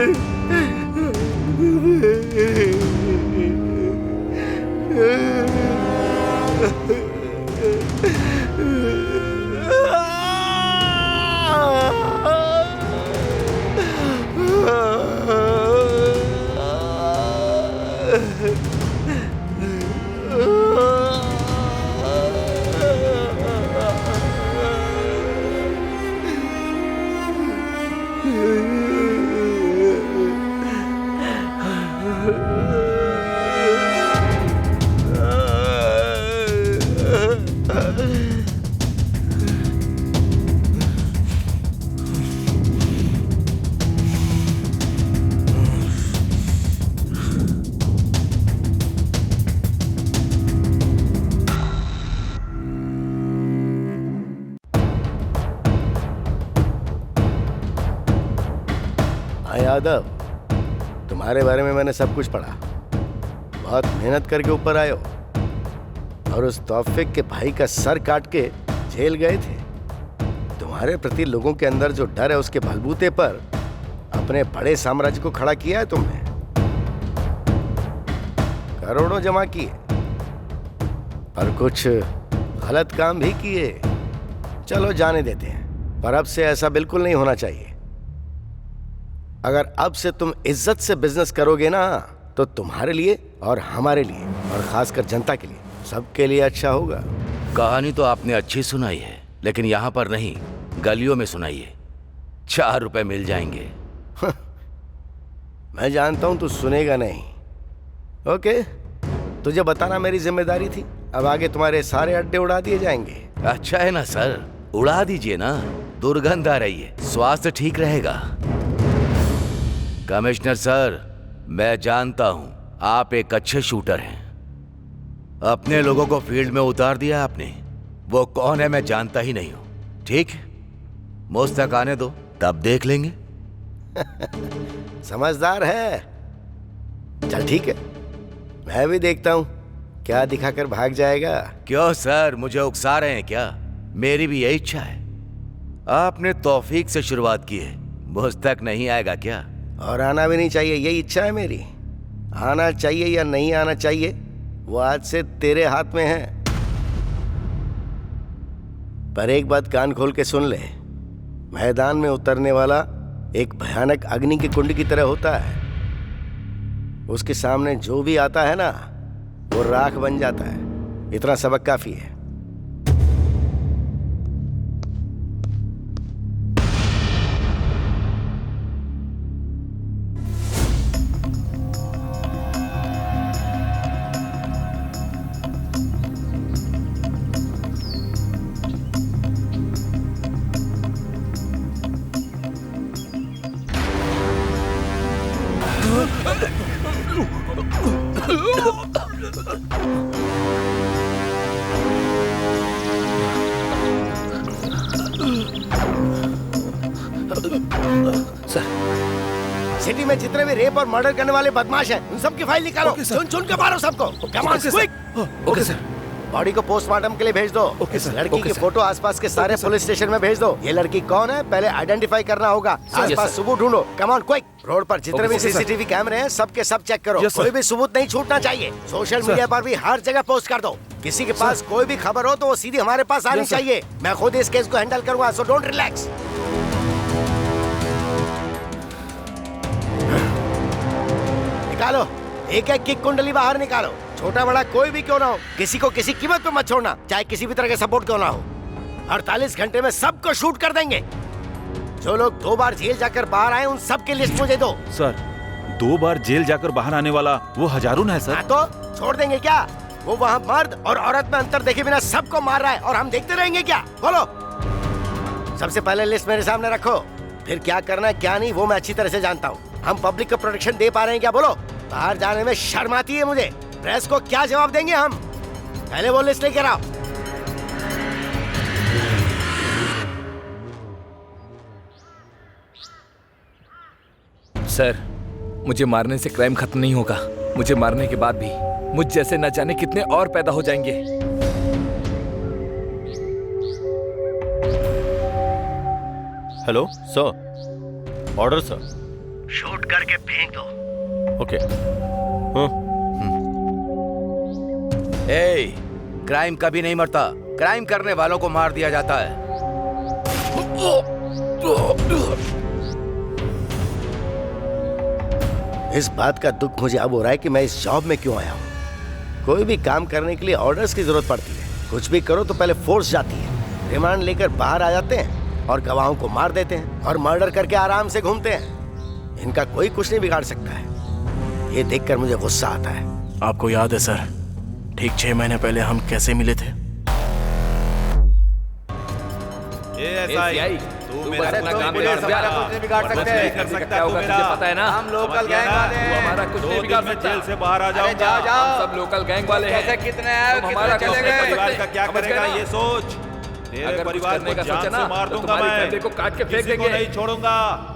यादव, तुम्हारे बारे में मैंने सब कुछ पढ़ा। बहुत मेहनत करके ऊपर आए हो और उस तौफीक के भाई का सर काट के जेल गए थे। तुम्हारे प्रति लोगों के अंदर जो डर है उसके बलबूते पर अपने बड़े साम्राज्य को खड़ा किया है तुमने। करोड़ों जमा किए पर कुछ गलत काम भी किए। चलो जाने देते हैं, पर अब से ऐसा बिल्कुल नहीं होना चाहिए। अगर अब से तुम इज्जत से बिजनेस करोगे ना तो तुम्हारे लिए और हमारे लिए और खासकर जनता के लिए, सबके लिए अच्छा होगा। कहानी तो आपने अच्छी सुनाई है, लेकिन यहाँ पर नहीं, गलियों में सुनाइए। 4 रुपए मिल जाएंगे। मैं जानता हूं तू सुनेगा नहीं। ओके, तुझे बताना मेरी जिम्मेदारी थी। अब आगे तुम्हारे सारे अड्डे उड़ा दिए जाएंगे। अच्छा है ना सर, उड़ा दीजिए ना, दुर्गंध आ रही है, स्वास्थ्य ठीक रहेगा। कमिश्नर सर, मैं जानता हूं आप एक अच्छे शूटर हैं। अपने लोगों को फील्ड में उतार दिया आपने। वो कौन है मैं जानता ही नहीं हूं। ठीक, मुझ तक आने दो, तब देख लेंगे। समझदार है। चल ठीक है, मैं भी देखता हूँ क्या दिखाकर भाग जाएगा। क्यों सर, मुझे उकसा रहे हैं क्या? मेरी भी यही इच्छा है। आपने तौफीक से शुरुआत की है, मुझ तक नहीं आएगा क्या? और आना भी नहीं चाहिए, यही इच्छा है मेरी। आना चाहिए या नहीं आना चाहिए वो आज से तेरे हाथ में है। पर एक बात कान खोल के सुन ले, मैदान में उतरने वाला एक भयानक अग्नि की कुंड की तरह होता है। उसके सामने जो भी आता है ना, वो राख बन जाता है। इतना सबक काफी है। सिटी में जितने भी रेप और मर्डर करने वाले बदमाश हैं, उन सबकी फाइल निकालो। चुन चुन के मारो सबको। Come on quick. Okay sir. Body को पोस्टमार्टम के लिए भेज दो। इस लड़की की फोटो आसपास के सारे पुलिस स्टेशन में भेज दो। ये लड़की कौन है पहले आइडेंटिफाई करना होगा। आसपास सबूत ढूंढो। Come on quick. रोड पर जितने भी सीसीटीवी कैमरे हैं सबके सब चेक करो। कोई भी सबूत नहीं छूटना चाहिए। सोशल मीडिया पर भी हर जगह पोस्ट कर दो। किसी के पास कोई भी खबर हो तो वो सीधी हमारे पास आनी चाहिए। मैं खुद इस केस को हैंडल करूंगा, सो डोंट रिलैक्स। निकालो, एक एक की कुंडली बाहर निकालो। छोटा बड़ा कोई भी क्यों ना हो, किसी को किसी कीमत पे मत छोड़ना, चाहे किसी भी तरह का सपोर्ट क्यों ना हो। 48 घंटे में सबको शूट कर देंगे। जो लोग 2 बार जेल जाकर बाहर आए उन सब की लिस्ट मुझे दो। सर, 2 बार जेल जाकर बाहर आने वाला वो हजारून है सर। तो छोड़ देंगे क्या? वो वहाँ मर्द और औरत में अंतर देखे बिना सबको मार रहा है और हम देखते रहेंगे क्या? बोलो। सबसे पहले लिस्ट मेरे सामने रखो, फिर क्या करना है क्या नहीं वो मैं अच्छी तरह से जानता हूँ। हम पब्लिक को प्रोटेक्शन दे पा रहे हैं क्या? बोलो। बाहर जाने में शर्म आती है मुझे। प्रेस को क्या जवाब देंगे हम? पहले वो लिस्ट लेकर आओ। सर, मुझे मारने से क्राइम खत्म नहीं होगा। मुझे मारने के बाद भी मुझ जैसे न जाने कितने और पैदा हो जाएंगे। Hello sir, order sir. Shoot करके फेंक दो। ओके। ए, क्राइम कभी नहीं मरता, क्राइम करने वालों को मार दिया जाता है। इस बात का दुख मुझे अब हो रहा है कि मैं इस जॉब में क्यों आया हूँ। कोई भी काम करने के लिए ऑर्डर्स की जरूरत पड़ती है। कुछ भी करो तो पहले फोर्स जाती है। रिमांड लेकर बाहर आ जाते हैं और गवाहों को मार देते हैं और मर्डर करके आराम से घूमते हैं। इनका कोई कुछ नहीं बिगाड़ सकता है। ये देखकर मुझे गुस्सा आता है। आपको याद है सर, ठीक 6 महीने पहले हम कैसे मिले थे? तू मेरा अपना काम बिगाड़ सकते हैं। तुझे पता है ना, हम लोकल गैंग वाले हैं। हमारा कुछ नहीं बिगाड़ सकता। जेल से बाहर आ जाओ। जाओ जाओ, सब लोकल गैंग वाले हैं। कैसे कितने आए, हमारा कितने चले गए? परिवार का क्या करेगा ये सोच। तेरे परिवार को जान से मार दूंगा मैं। फैमिली को काट के फेंक किसी को देंगे। नहीं छोड़ूंगा।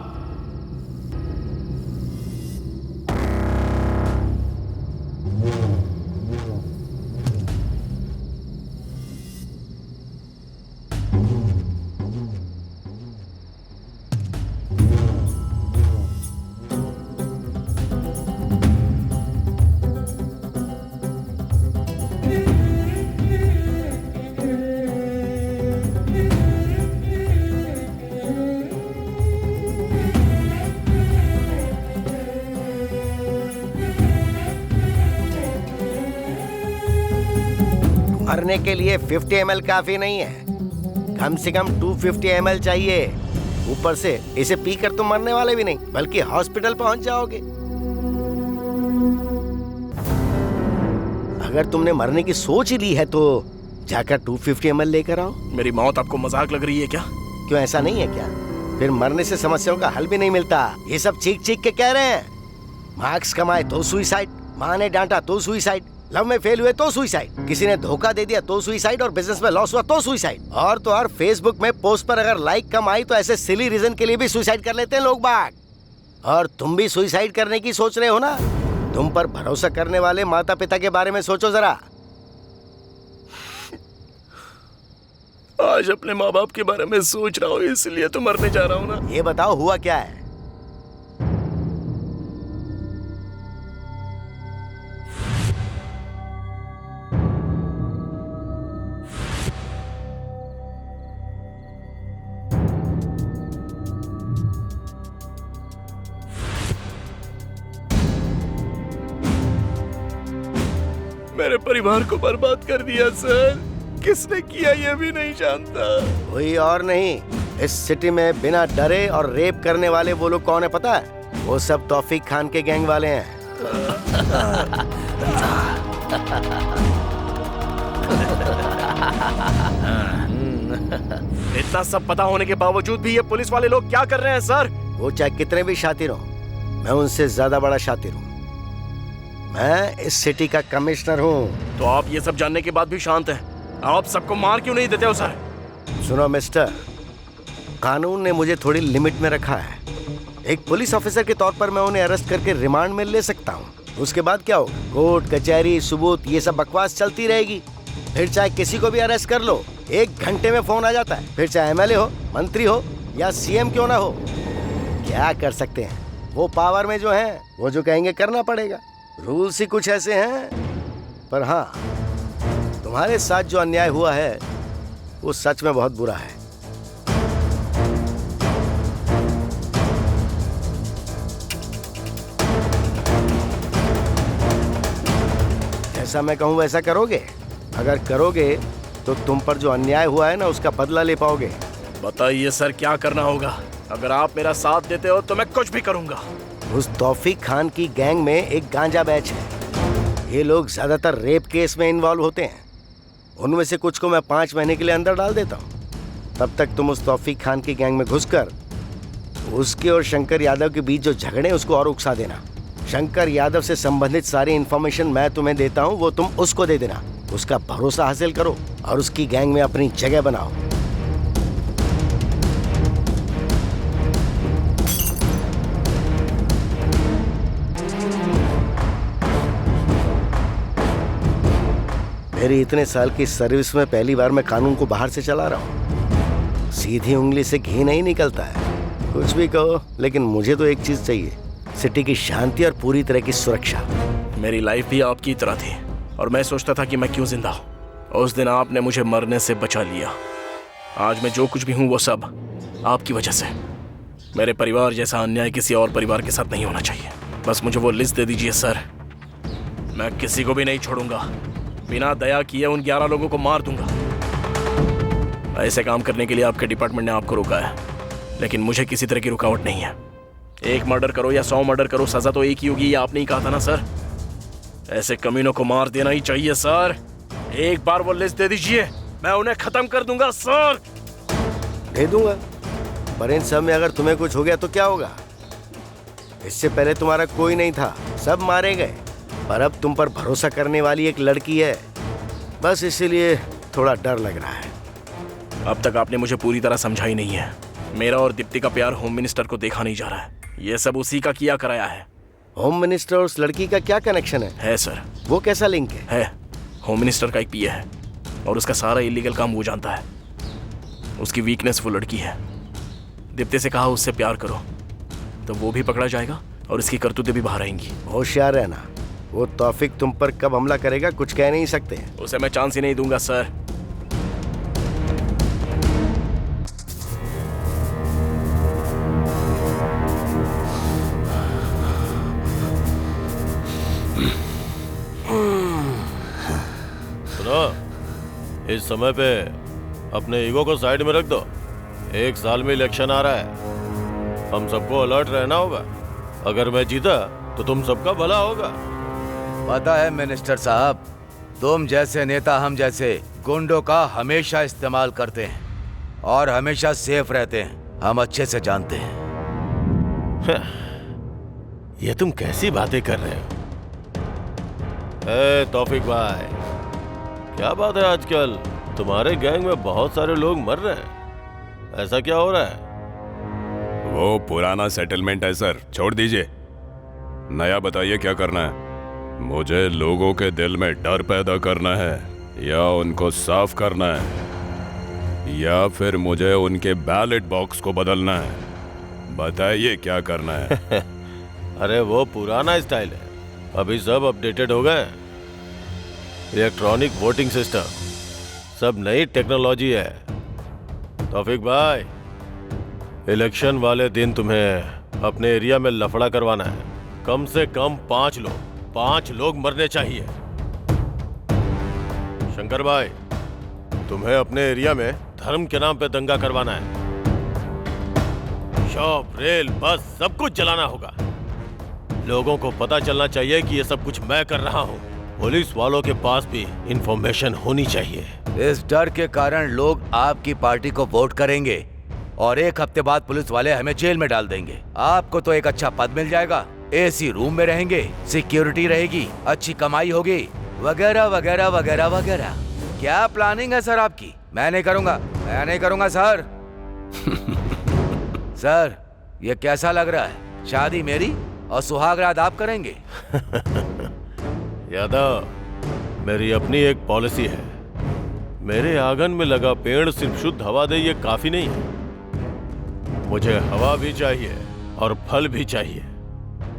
मरने के लिए 50 ml काफी नहीं है, कम से कम 250 ml चाहिए। ऊपर से इसे पीकर तुम मरने वाले भी नहीं बल्कि हॉस्पिटल पहुंच जाओगे। अगर तुमने मरने की सोच ही ली है तो जाकर 250 ml लेकर आओ। मेरी मौत आपको मजाक लग रही है क्या? क्यों, ऐसा नहीं है क्या? फिर मरने से समस्याओं का हल भी नहीं मिलता। ये सब चीख चीख के कह रहे हैं। मार्क्स कमाए तो सुइसाइड, माँ ने डांटा तो सुइसाइड, लव में फेल हुए तो सुइसाइड, किसी ने धोखा दे दिया तो सुइसाइड और बिजनेस में लॉस हुआ तो सुइसाइड। और तो और फेसबुक में पोस्ट पर अगर लाइक कम आई तो ऐसे सिली रीजन के लिए भी सुइसाइड कर लेते हैं लोग बाग। और तुम भी सुसाइड करने की सोच रहे हो ना? तुम पर भरोसा करने वाले माता पिता के बारे में सोचो जरा। आज अपने माँ बाप के बारे में सोच रहा हूँ, इसलिए तो मरने जा रहा हूँ ना। ये बताओ हुआ क्या है? मेरे परिवार को बर्बाद कर दिया सर। किसने किया ये भी नहीं जानता। कोई और नहीं, इस सिटी में बिना डरे और रेप करने वाले वो लोग कौन है पता है? वो सब तौफीक खान के गैंग वाले हैं। इतना सब पता होने के बावजूद भी ये पुलिस वाले लोग क्या कर रहे हैं सर? वो चाहे कितने भी शातिर हो, मैं उनसे ज्यादा बड़ा शातिर हूँ। मैं इस सिटी का कमिश्नर हूँ। तो आप ये सब जानने के बाद भी शांत हैं? आप सबको मार क्यों नहीं देते हो सर? सुनो मिस्टर, कानून ने मुझे थोड़ी लिमिट में रखा है। एक पुलिस ऑफिसर के तौर पर मैं उन्हें अरेस्ट करके रिमांड में ले सकता हूँ। उसके बाद क्या होगा? कोर्ट कचहरी सबूत ये सब बकवास चलती रहेगी। फिर चाहे किसी को भी अरेस्ट कर लो, 1 घंटे में फोन आ जाता है। फिर चाहे एमएलए हो, मंत्री हो या सीएम क्यों ना हो, क्या कर सकते हैं? वो पावर में जो है वो जो कहेंगे करना पड़ेगा। रूल्स ही कुछ ऐसे हैं। पर हाँ, तुम्हारे साथ जो अन्याय हुआ है वो सच में बहुत बुरा है। जैसा मैं कहूँ वैसा करोगे? अगर करोगे तो तुम पर जो अन्याय हुआ है ना, उसका बदला ले पाओगे। बताइए सर, क्या करना होगा? अगर आप मेरा साथ देते हो तो मैं कुछ भी करूंगा। उस तौफीक खान की गैंग में एक गांजा बैच है। ये लोग ज्यादातर रेप केस में इन्वॉल्व होते हैं। उनमें से कुछ को मैं 5 महीने के लिए अंदर डाल देता हूँ। तब तक तुम उस तौफीक खान की गैंग में घुसकर उसके और शंकर यादव के बीच जो झगड़े उसको और उकसा देना। शंकर यादव से संबंधित सारी इन्फॉर्मेशन मैं तुम्हें देता हूँ, वो तुम उसको दे देना। उसका भरोसा हासिल करो और उसकी गैंग में अपनी जगह बनाओ। मेरी इतने साल की सर्विस में पहली बार मैं कानून को बाहर से चला रहा हूँ। सीधी उंगली से घी नहीं निकलता है। कुछ भी कहो, लेकिन मुझे तो एक चीज चाहिए, सिटी की शांति और पूरी तरह की सुरक्षा। मेरी लाइफ भी आपकी तरह थी और मैं सोचता था कि मैं क्यों जिंदा हूँ। उस दिन आपने मुझे मरने से बचा लिया। आज मैं जो कुछ भी हूँ वो सब आपकी वजह से। मेरे परिवार जैसा अन्याय किसी और परिवार के साथ नहीं होना चाहिए। बस मुझे वो लिस्ट दे दीजिए सर, मैं किसी को भी नहीं छोड़ूंगा। बिना दया किए उन 11 लोगों को मार दूंगा। ऐसे काम करने के लिए आपके डिपार्टमेंट ने आपको रोका है, लेकिन मुझे किसी तरह की रुकावट नहीं है। 1 मर्डर करो या 100 मर्डर करो, सजा तो एक ही होगी, ये आपने ही कहा था ना सर। ऐसे कमीनों को मार देना ही चाहिए सर। एक बार वो लिस्ट दे दीजिए, मैं उन्हें खत्म कर दूंगा सर। दे दूंगा, पर इन सब में अगर तुम्हें कुछ हो गया तो क्या होगा? इससे पहले तुम्हारा कोई नहीं था, सब मारे गए। पर अब तुम पर भरोसा करने वाली एक लड़की है, बस इसीलिए थोड़ा डर लग रहा है। अब तक आपने मुझे पूरी तरह समझा ही नहीं है। मेरा और दीप्ति का प्यार होम मिनिस्टर को देखा नहीं जा रहा है। ये सब उसी का किया कराया है। होम मिनिस्टर और उस लड़की का क्या कनेक्शन है सर। वो कैसा लिंक है? होम मिनिस्टर का एक पीए है और उसका सारा इलीगल काम वो जानता है। उसकी वीकनेस वो लड़की है। दीप्ति से कहा उससे प्यार करो तो वो भी पकड़ा जाएगा और इसकी करतूतें भी बाहर आएंगी। होशियार रहना, वो तौफीक तुम पर कब हमला करेगा कुछ कह नहीं सकते। उसे मैं चांस ही नहीं दूंगा सर। सुनो, इस समय पे अपने ईगो को साइड में रख दो। 1 साल में इलेक्शन आ रहा है, हम सबको अलर्ट रहना होगा। अगर मैं जीता तो तुम सबका भला होगा। पता है मिनिस्टर साहब, तुम जैसे नेता हम जैसे गुंडों का हमेशा इस्तेमाल करते हैं और हमेशा सेफ रहते हैं। हम अच्छे से जानते हैं। ये तुम कैसी बातें कर रहे हो? तौफीक भाई, क्या बात है आजकल तुम्हारे गैंग में बहुत सारे लोग मर रहे हैं, ऐसा क्या हो रहा है? वो पुराना सेटलमेंट है सर, छोड़ दीजिए। नया बताइए क्या करना है। मुझे लोगों के दिल में डर पैदा करना है या उनको साफ करना है या फिर मुझे उनके बैलेट बॉक्स को बदलना है? बताइए क्या करना है। अरे वो पुराना स्टाइल है, अभी सब अपडेटेड हो गए। इलेक्ट्रॉनिक वोटिंग सिस्टम, सब नई टेक्नोलॉजी है। तौफीक भाई, इलेक्शन वाले दिन तुम्हें अपने एरिया में लफड़ा करवाना है। कम से कम 5 लोग मरने चाहिए। शंकर भाई, तुम्हें अपने एरिया में धर्म के नाम पे दंगा करवाना है। शॉप, रेल, बस सब कुछ जलाना होगा। लोगों को पता चलना चाहिए कि ये सब कुछ मैं कर रहा हूँ। पुलिस वालों के पास भी इंफॉर्मेशन होनी चाहिए। इस डर के कारण लोग आपकी पार्टी को वोट करेंगे और 1 हफ्ते बाद पुलिस वाले हमें जेल में डाल देंगे। आपको तो एक अच्छा पद मिल जाएगा, एसी रूम में रहेंगे, सिक्योरिटी रहेगी, अच्छी कमाई होगी, वगैरह वगैरह वगैरह वगैरह। क्या प्लानिंग है सर आपकी? मैं नहीं करूंगा सर। सर, ये कैसा लग रहा है? शादी मेरी और सुहागरात आप करेंगे। यादव, मेरी अपनी एक पॉलिसी है। मेरे आंगन में लगा पेड़ सिर्फ शुद्ध हवा दे ये काफी नहीं है। मुझे हवा भी चाहिए और फल भी चाहिए,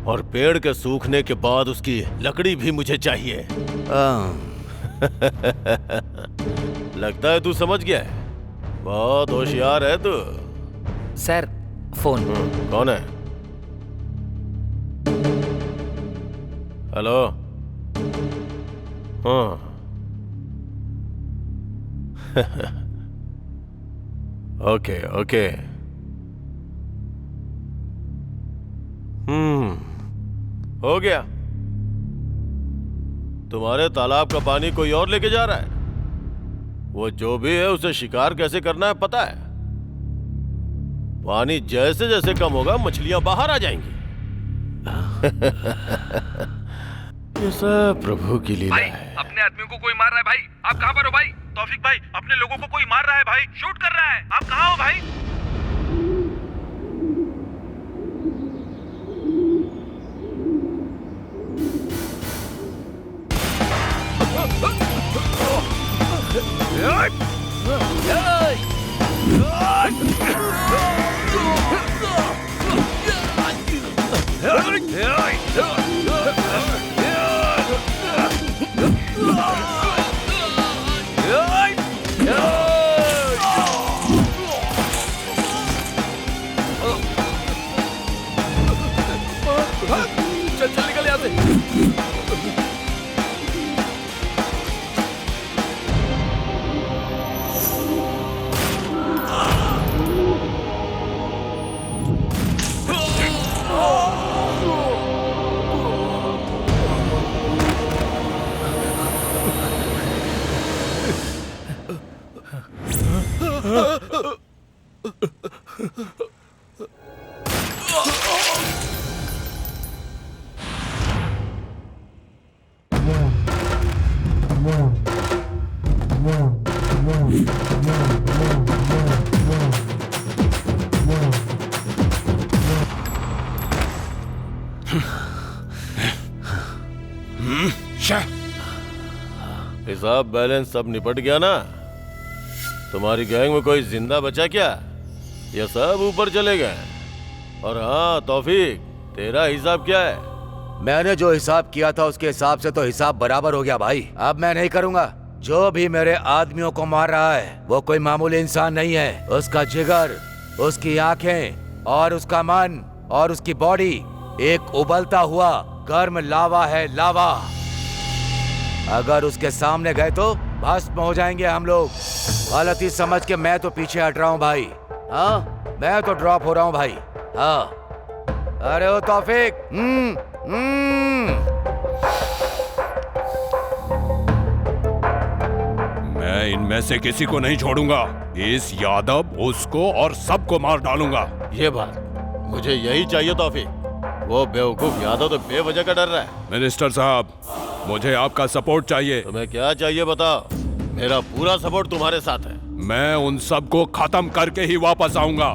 और पेड़ के सूखने के बाद उसकी लकड़ी भी मुझे चाहिए। लगता है तू समझ गया है। बहुत होशियार है तू। Sir, phone. कौन है? हेलो। हाँ। Okay okay. हो गया। तुम्हारे तालाब का पानी कोई और लेके जा रहा है। वो जो भी है उसे शिकार कैसे करना है पता है। पानी जैसे जैसे कम होगा मछलियां बाहर आ जाएंगी। ये सब प्रभु की लीला है। अपने आदमियों को कोई मार रहा है भाई। आप कहाँ पर हो भाई? तौफीक भाई, अपने लोगों को कोई मार रहा है भाई, शूट कर रहा है। आप कहाँ हो भाई? चल निकल यहाँ से। हिसाब बैलेंस सब निपट गया ना? तुम्हारी गैंग में कोई जिंदा बचा क्या? ये सब ऊपर चले गए? और हाँ तौफीक, तेरा हिसाब क्या है? मैंने जो हिसाब किया था उसके हिसाब से तो हिसाब बराबर हो गया भाई। अब मैं नहीं करूंगा। जो भी मेरे आदमियों को मार रहा है वो कोई मामूली इंसान नहीं है। उसका जिगर, उसकी आंखें और उसका मन और उसकी बॉडी एक उबलता हुआ गर्म लावा है, लावा। अगर उसके सामने गए तो भस्म हो जाएंगे हम लोग। गलती समझ के मैं तो पीछे हट रहा हूँ भाई। हाँ, मैं तो ड्रॉप हो रहा हूँ भाई। हाँ, अरे ओ तौफीक। मैं इनमें से किसी को नहीं छोड़ूंगा। इस यादव, उसको और सबको मार डालूंगा। ये बात मुझे यही चाहिए तौफीक। वो बेवकूफ यादव तो बेवजह का डर रहा है। मिनिस्टर साहब, मुझे आपका सपोर्ट चाहिए। तुम्हें क्या चाहिए बताओ? मेरा पूरा सपोर्ट तुम्हारे साथ है। मैं उन सबको खत्म करके ही वापस आऊंगा।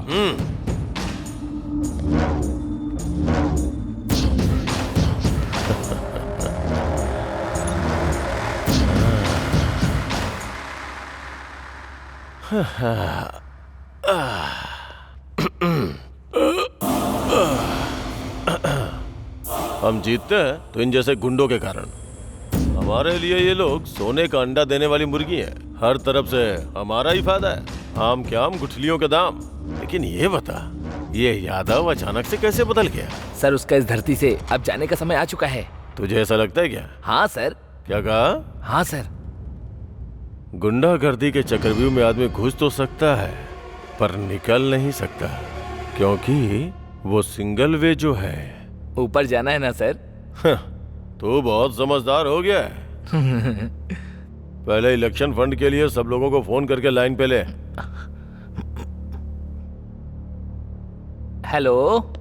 हम जीतते हैं तो इन जैसे गुंडों के कारण। हमारे लिए ये लोग सोने का अंडा देने वाली मुर्गी है। हर तरफ से हमारा ही फायदा है। आम के आम गुठलियों के दाम। लेकिन ये बता, ये यादव अचानक से कैसे बदल गया? सर, उसका इस धरती से अब जाने का समय आ चुका है। तुझे ऐसा लगता है क्या? हाँ सर। क्या कहा? हाँ सर। गुंडागर्दी के चक्रव्यूह में आदमी घुस तो सकता है पर निकल नहीं सकता, क्योंकि वो सिंगल वे जो है। ऊपर जाना है ना सर? तू बहुत समझदार हो गया है। पहले इलेक्शन फंड के लिए सब लोगों को फोन करके लाइन पे ले। हेलो,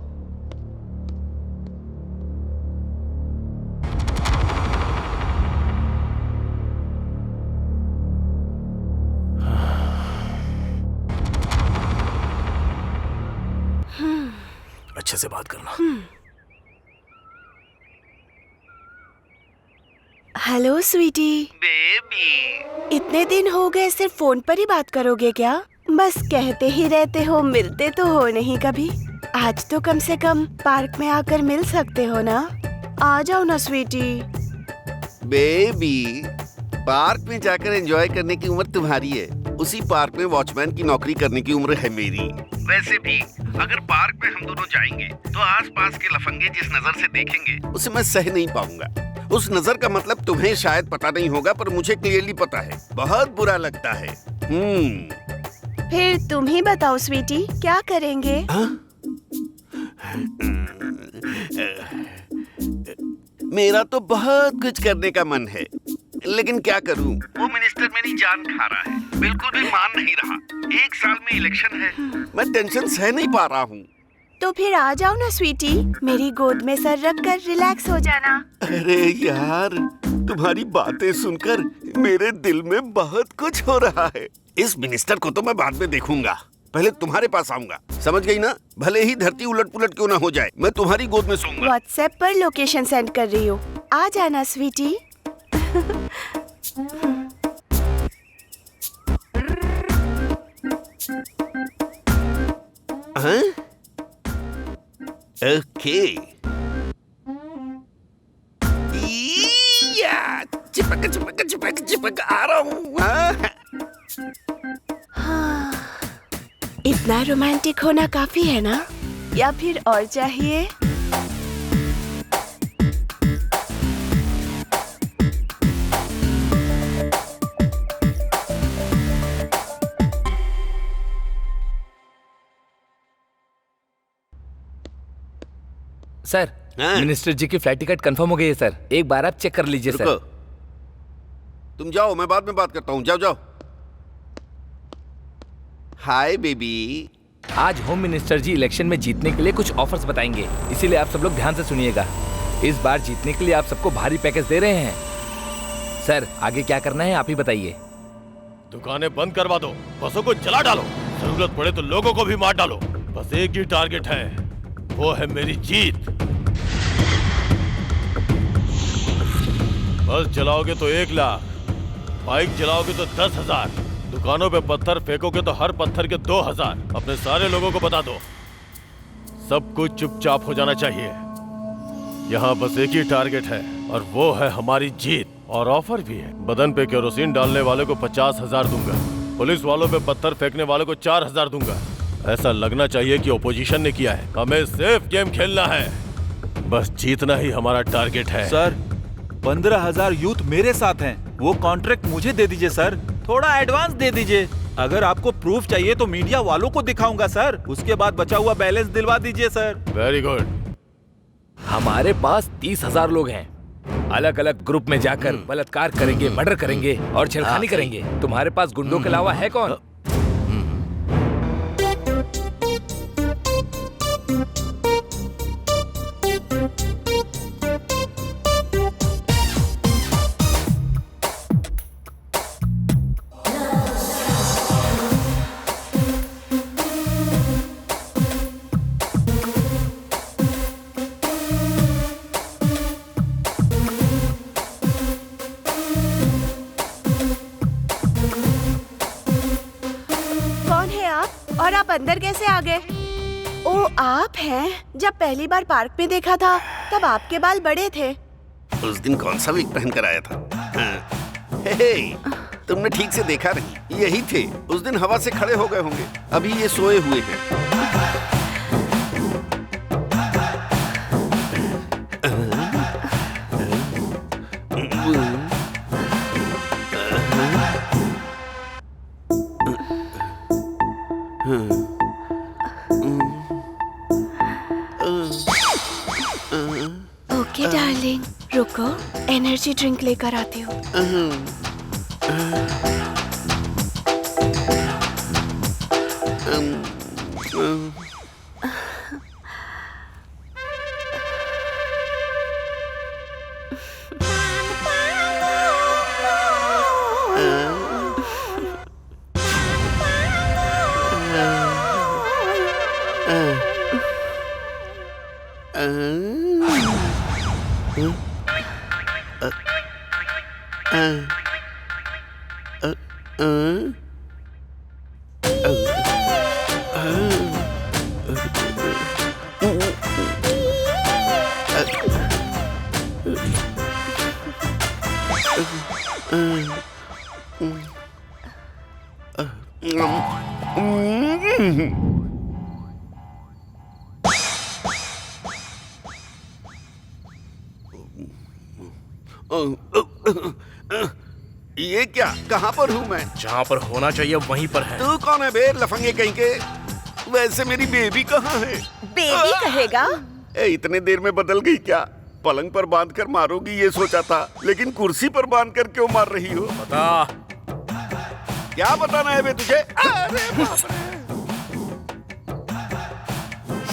अच्छे से बात करना। हेलो स्वीटी। बेबी, इतने दिन हो गए, सिर्फ फोन पर ही बात करोगे क्या? बस कहते ही रहते हो, मिलते तो हो नहीं कभी। आज तो कम से कम पार्क में आकर मिल सकते हो ना? आ जाओ ना स्वीटी। बेबी, पार्क में जाकर एंजॉय करने की उम्र तुम्हारी है, उसी पार्क में वॉचमैन की नौकरी करने की उम्र है मेरी। वैसे भी अगर पार्क में हम दोनों जाएंगे तो आसपास के लफंगे जिस नजर से देखेंगे उसे मैं सह नहीं पाऊंगा। उस नजर का मतलब तुम्हें शायद पता नहीं होगा, पर मुझे क्लियरली पता है। बहुत बुरा लगता है। फिर तुम ही बताओ स्वीटी, क्या करेंगे? मेरा तो बहुत कुछ करने का मन है, लेकिन क्या करूं? वो मिनिस्टर मेरी जान खा रहा है, बिल्कुल भी मान नहीं रहा। 1 साल में इलेक्शन है, मैं टेंशन सह नहीं पा रहा हूँ। तो फिर आ जाओ ना स्वीटी, मेरी गोद में सर रख कर रिलैक्स हो जाना। अरे यार, तुम्हारी बातें सुनकर मेरे दिल में बहुत कुछ हो रहा है। इस मिनिस्टर को तो मैं बाद में देखूंगा, पहले तुम्हारे पास आऊंगा, समझ गई ना? भले ही धरती उलट पुलट क्यों ना हो जाए, मैं तुम्हारी गोद में सोऊंगा। व्हाट्सएप पर लोकेशन सेंड कर रही हूँ, आ जाना स्वीटी। हाँ? ओके। चिपक चिपक चिपक चिपक आ रहा हूँ। हाँ, इतना रोमांटिक होना काफी है ना, या फिर और चाहिए? सर, मिनिस्टर जी की फ्लाइट टिकट कंफर्म हो गई है सर। एक बार आप चेक कर लीजिए सर। तुम जाओ, मैं बाद में बात करता हूँ। जाओ जाओ। Hi baby. आज होम मिनिस्टर जी इलेक्शन में जीतने के लिए कुछ ऑफर्स बताएंगे, इसीलिए आप सब लोग ध्यान से सुनिएगा। इस बार जीतने के लिए आप सबको भारी पैकेज दे रहे हैं। सर, आगे क्या करना है आप ही बताइए। दुकानें बंद करवा दो, बसों को जला डालो, जरूरत पड़े तो लोगों को भी मार डालो। बस एक ही टारगेट है, वो है मेरी जीत। बस जलाओगे तो 1 लाख, बाइक जलाओगे तो 10,000, दुकानों पे पत्थर फेंकोगे तो हर पत्थर के 2,000। अपने सारे लोगों को बता दो, सब कुछ चुपचाप हो जाना चाहिए। यहाँ बस एक ही टारगेट है और वो है हमारी जीत। और ऑफर भी है, बदन पे केरोसिन डालने वाले को 50,000 दूंगा, पुलिस वालों पे पत्थर फेंकने वाले को 4,000 दूंगा। ऐसा लगना चाहिए कि ओपोजिशन ने किया है। हमें सेफ गेम खेलना है, बस जीतना ही हमारा टारगेट है। सर, 15,000 यूथ मेरे साथ हैं, वो कॉन्ट्रैक्ट मुझे दे दीजिए सर, थोड़ा एडवांस दे दीजिए। अगर आपको प्रूफ चाहिए तो मीडिया वालों को दिखाऊंगा सर, उसके बाद बचा हुआ बैलेंस दिलवा दीजिए सर। Very good. हमारे पास 30,000 लोग हैं, अलग अलग ग्रुप में जाकर बलात्कार करेंगे, मर्डर करेंगे और छेड़खानी करेंगे। तुम्हारे पास गुंडों के अलावा है कौन? अंदर कैसे आ गए? ओ आप हैं? जब पहली बार पार्क में देखा था तब आपके बाल बड़े थे। उस दिन कौन सा विग पहन कर आया था? हाँ। हे, तुमने ठीक से देखा नहीं, यही थे। उस दिन हवा से खड़े हो गए होंगे, अभी ये सोए हुए हैं। ओके डार्लिंग, रुको, एनर्जी ड्रिंक लेकर आती हूँ। ये क्या, कहाँ पर हूँ मैं? जहाँ पर होना चाहिए वहीं पर है। तू कौन है बे, लफंगे कहीं के? वैसे मेरी बेबी कहाँ है? बेबी कहेगा? इतने देर में बदल गई क्या? पलंग पर बांध कर मारोगी ये सोचा था, लेकिन कुर्सी पर बांध कर क्यों मार रही हो? बता। क्या बताना है बे तुझे? अरे बाप रे।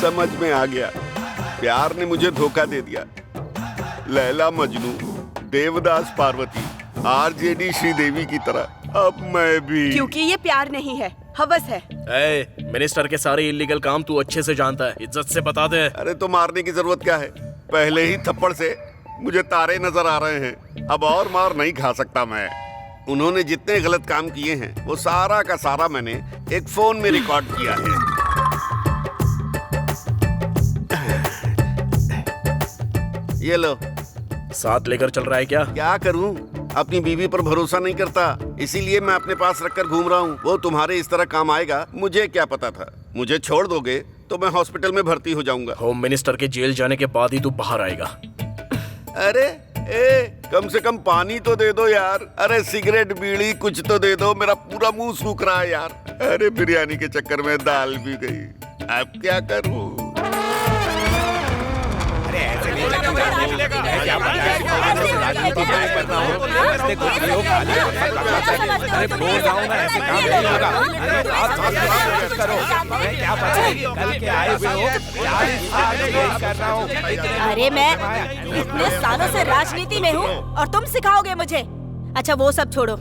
समझ में आ गया, प्यार ने मुझे धोखा दे दिया। लैला मजनू, देवदास पार्वती, आरजेडी श्रीदेवी की तरह अब मैं भी। क्योंकि ये प्यार नहीं है, हवस है। मिनिस्टर के सारे इलीगल काम तू अच्छे से जानता है, इज्जत से बता दे। अरे तो मारने की जरूरत क्या है? पहले ही थप्पड़ से मुझे तारे नजर आ रहे हैं, अब और मार नहीं खा सकता मैं। उन्होंने जितने गलत काम किए हैं वो सारा का सारा मैंने एक फोन में रिकॉर्ड किया है। ये लो। साथ लेकर चल रहा है क्या? क्या करूं, अपनी बीवी पर भरोसा नहीं करता, इसीलिए मैं अपने पास रखकर घूम रहा हूँ। वो तुम्हारे इस तरह काम आएगा मुझे क्या पता था। मुझे छोड़ दोगे तो मैं हॉस्पिटल में भर्ती हो जाऊंगा। होम मिनिस्टर के जेल जाने के बाद ही तू बाहर आएगा। अरे कम से कम पानी तो दे दो यार। अरे सिगरेट बीड़ी कुछ तो दे दो, मेरा पूरा मुंह सूख रहा है यार। अरे बिरयानी के चक्कर में दाल भी गई, अब क्या करूं? अरे मैं इतने सालों से राजनीति में हूँ और तुम सिखाओगे मुझे? अच्छा वो सब छोड़ो,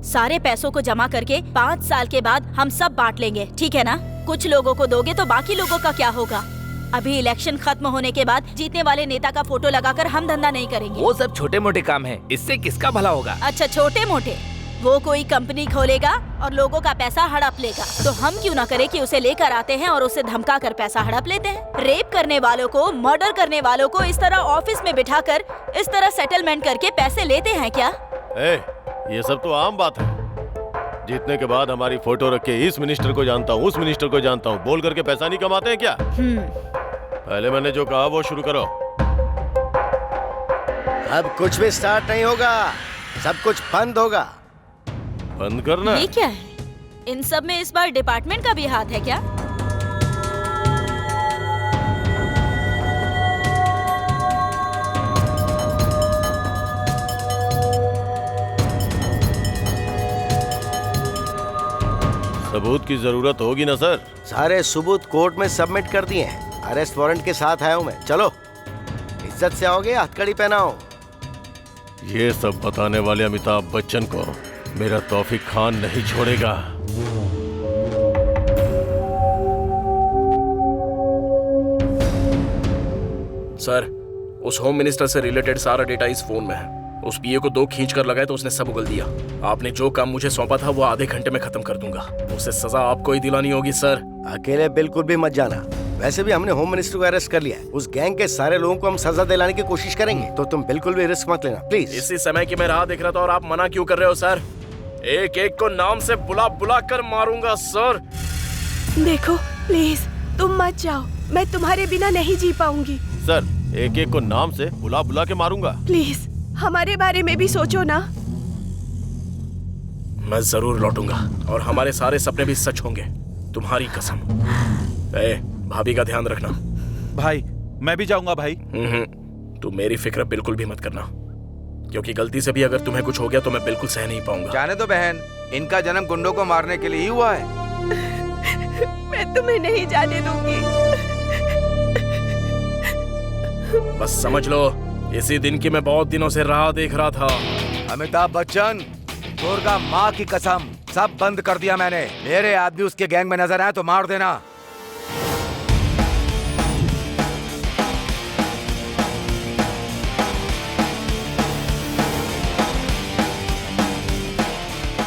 सारे पैसों को जमा करके 5 साल के बाद हम सब बांट लेंगे, ठीक है ना? कुछ लोगों को दोगे तो बाकी लोगों का क्या होगा? अभी इलेक्शन खत्म होने के बाद जीतने वाले नेता का फोटो लगाकर हम धंधा नहीं करेंगे। वो सब छोटे मोटे काम है, इससे किसका भला होगा? अच्छा छोटे मोटे, वो कोई कंपनी खोलेगा और लोगों का पैसा हड़प लेगा, तो हम क्यों ना करें कि उसे लेकर आते हैं और उसे धमका कर पैसा हड़प लेते हैं। रेप करने वालों को, मर्डर करने वालों को इस तरह ऑफिस में बिठाकर इस तरह सेटलमेंट करके पैसे लेते हैं क्या? ये सब तो आम बात है। जीतने के बाद हमारी फोटो रख के इस मिनिस्टर को जानता हूँ, उस मिनिस्टर को जानता हूँ बोल करके पैसा नहीं कमाते हैं क्या? पहले मैंने जो कहा वो शुरू करो। अब कुछ भी स्टार्ट नहीं होगा, सब कुछ बंद होगा। बंद करना? ये क्या है? इन सब में इस बार डिपार्टमेंट का भी हाथ है क्या? सबूत की जरूरत होगी ना सर? सारे सबूत कोर्ट में सबमिट कर दिए हैं। अरेस्ट वारंट के साथ आया हूँ मैं। चलो इज्जत से आओगे, हथकड़ी पहनाओ। ये सब बताने वाले अमिताभ बच्चन को मेरा तौफीक खान नहीं छोड़ेगा। सर, उस होम मिनिस्टर से रिलेटेड सारा डेटा इस फोन में है। उस पीए को 2 खींच कर लगाए तो उसने सब उगल दिया। आपने जो काम मुझे सौंपा था वो आधे घंटे में खत्म कर दूंगा। उसे सजा आपको ही दिलानी होगी सर। अकेले बिल्कुल भी मत जाना। वैसे भी हमने होम मिनिस्टर को अरेस्ट कर लिया है। उस गैंग के सारे लोगों को हम सजा दिलाने की कोशिश करेंगे, तो तुम बिल्कुल भी रिस्क मत लेना प्लीज। इसी समय की मैं राह देख रहा था और आप मना क्यों कर रहे हो सर? एक एक को नाम से बुला बुला कर मारूंगा सर। देखो प्लीज तुम मत जाओ, मैं तुम्हारे बिना नहीं जी पाऊंगी। सर, एक एक को नाम से बुला बुला के मारूंगा। प्लीज हमारे बारे में भी सोचो ना। मैं जरूर लौटूंगा और हमारे सारे सपने भी सच होंगे, तुम्हारी कसम। भाभी का ध्यान रखना। भाई मैं भी जाऊंगा भाई। तू मेरी फिक्र बिल्कुल भी मत करना, क्योंकि गलती से भी अगर तुम्हें कुछ हो गया तो मैं बिल्कुल सह नहीं पाऊंगा। जाने दो बहन, इनका जन्म गुंडों को मारने के लिए ही हुआ है। मैं तुम्हें नहीं जाने दूंगी। बस समझ लो, इसी दिन की मैं बहुत दिनों से राह देख रहा था। अमिताभ बच्चन, दुर्गा माँ की कसम, सब बंद कर दिया मैंने। मेरे आदमी उसके गैंग में नजर आए तो मार देना।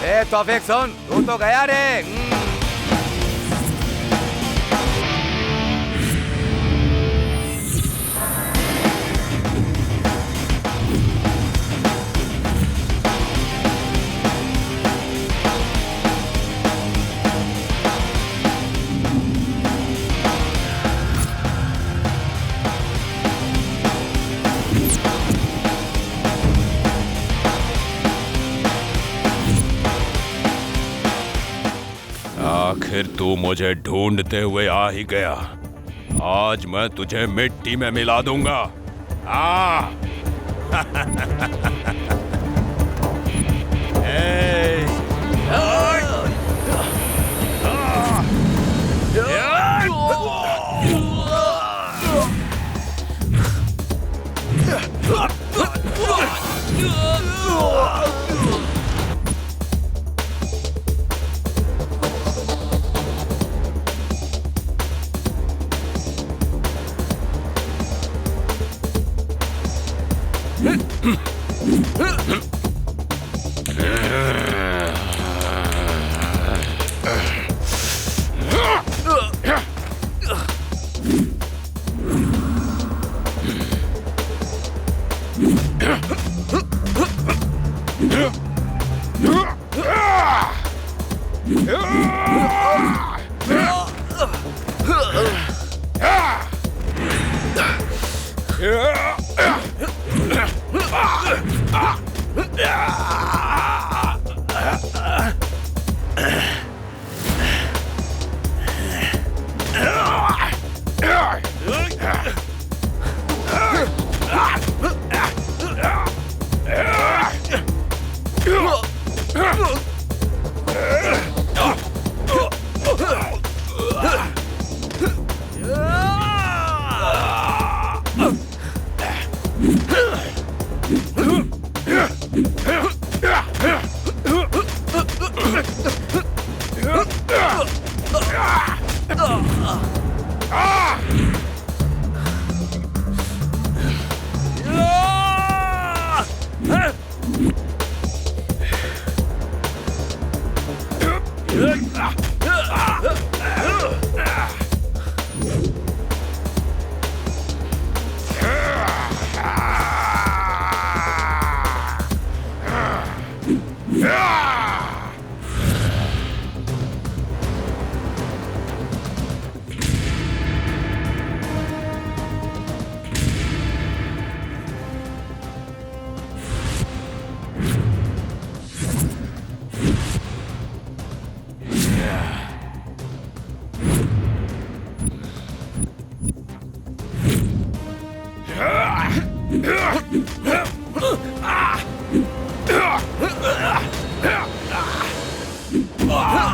ए तौफीक सुन, तू तो गया रे। आखिर तू मुझे ढूंढते हुए आ ही गया। आज मैं तुझे मिट्टी में मिला दूंगा। आ Ah!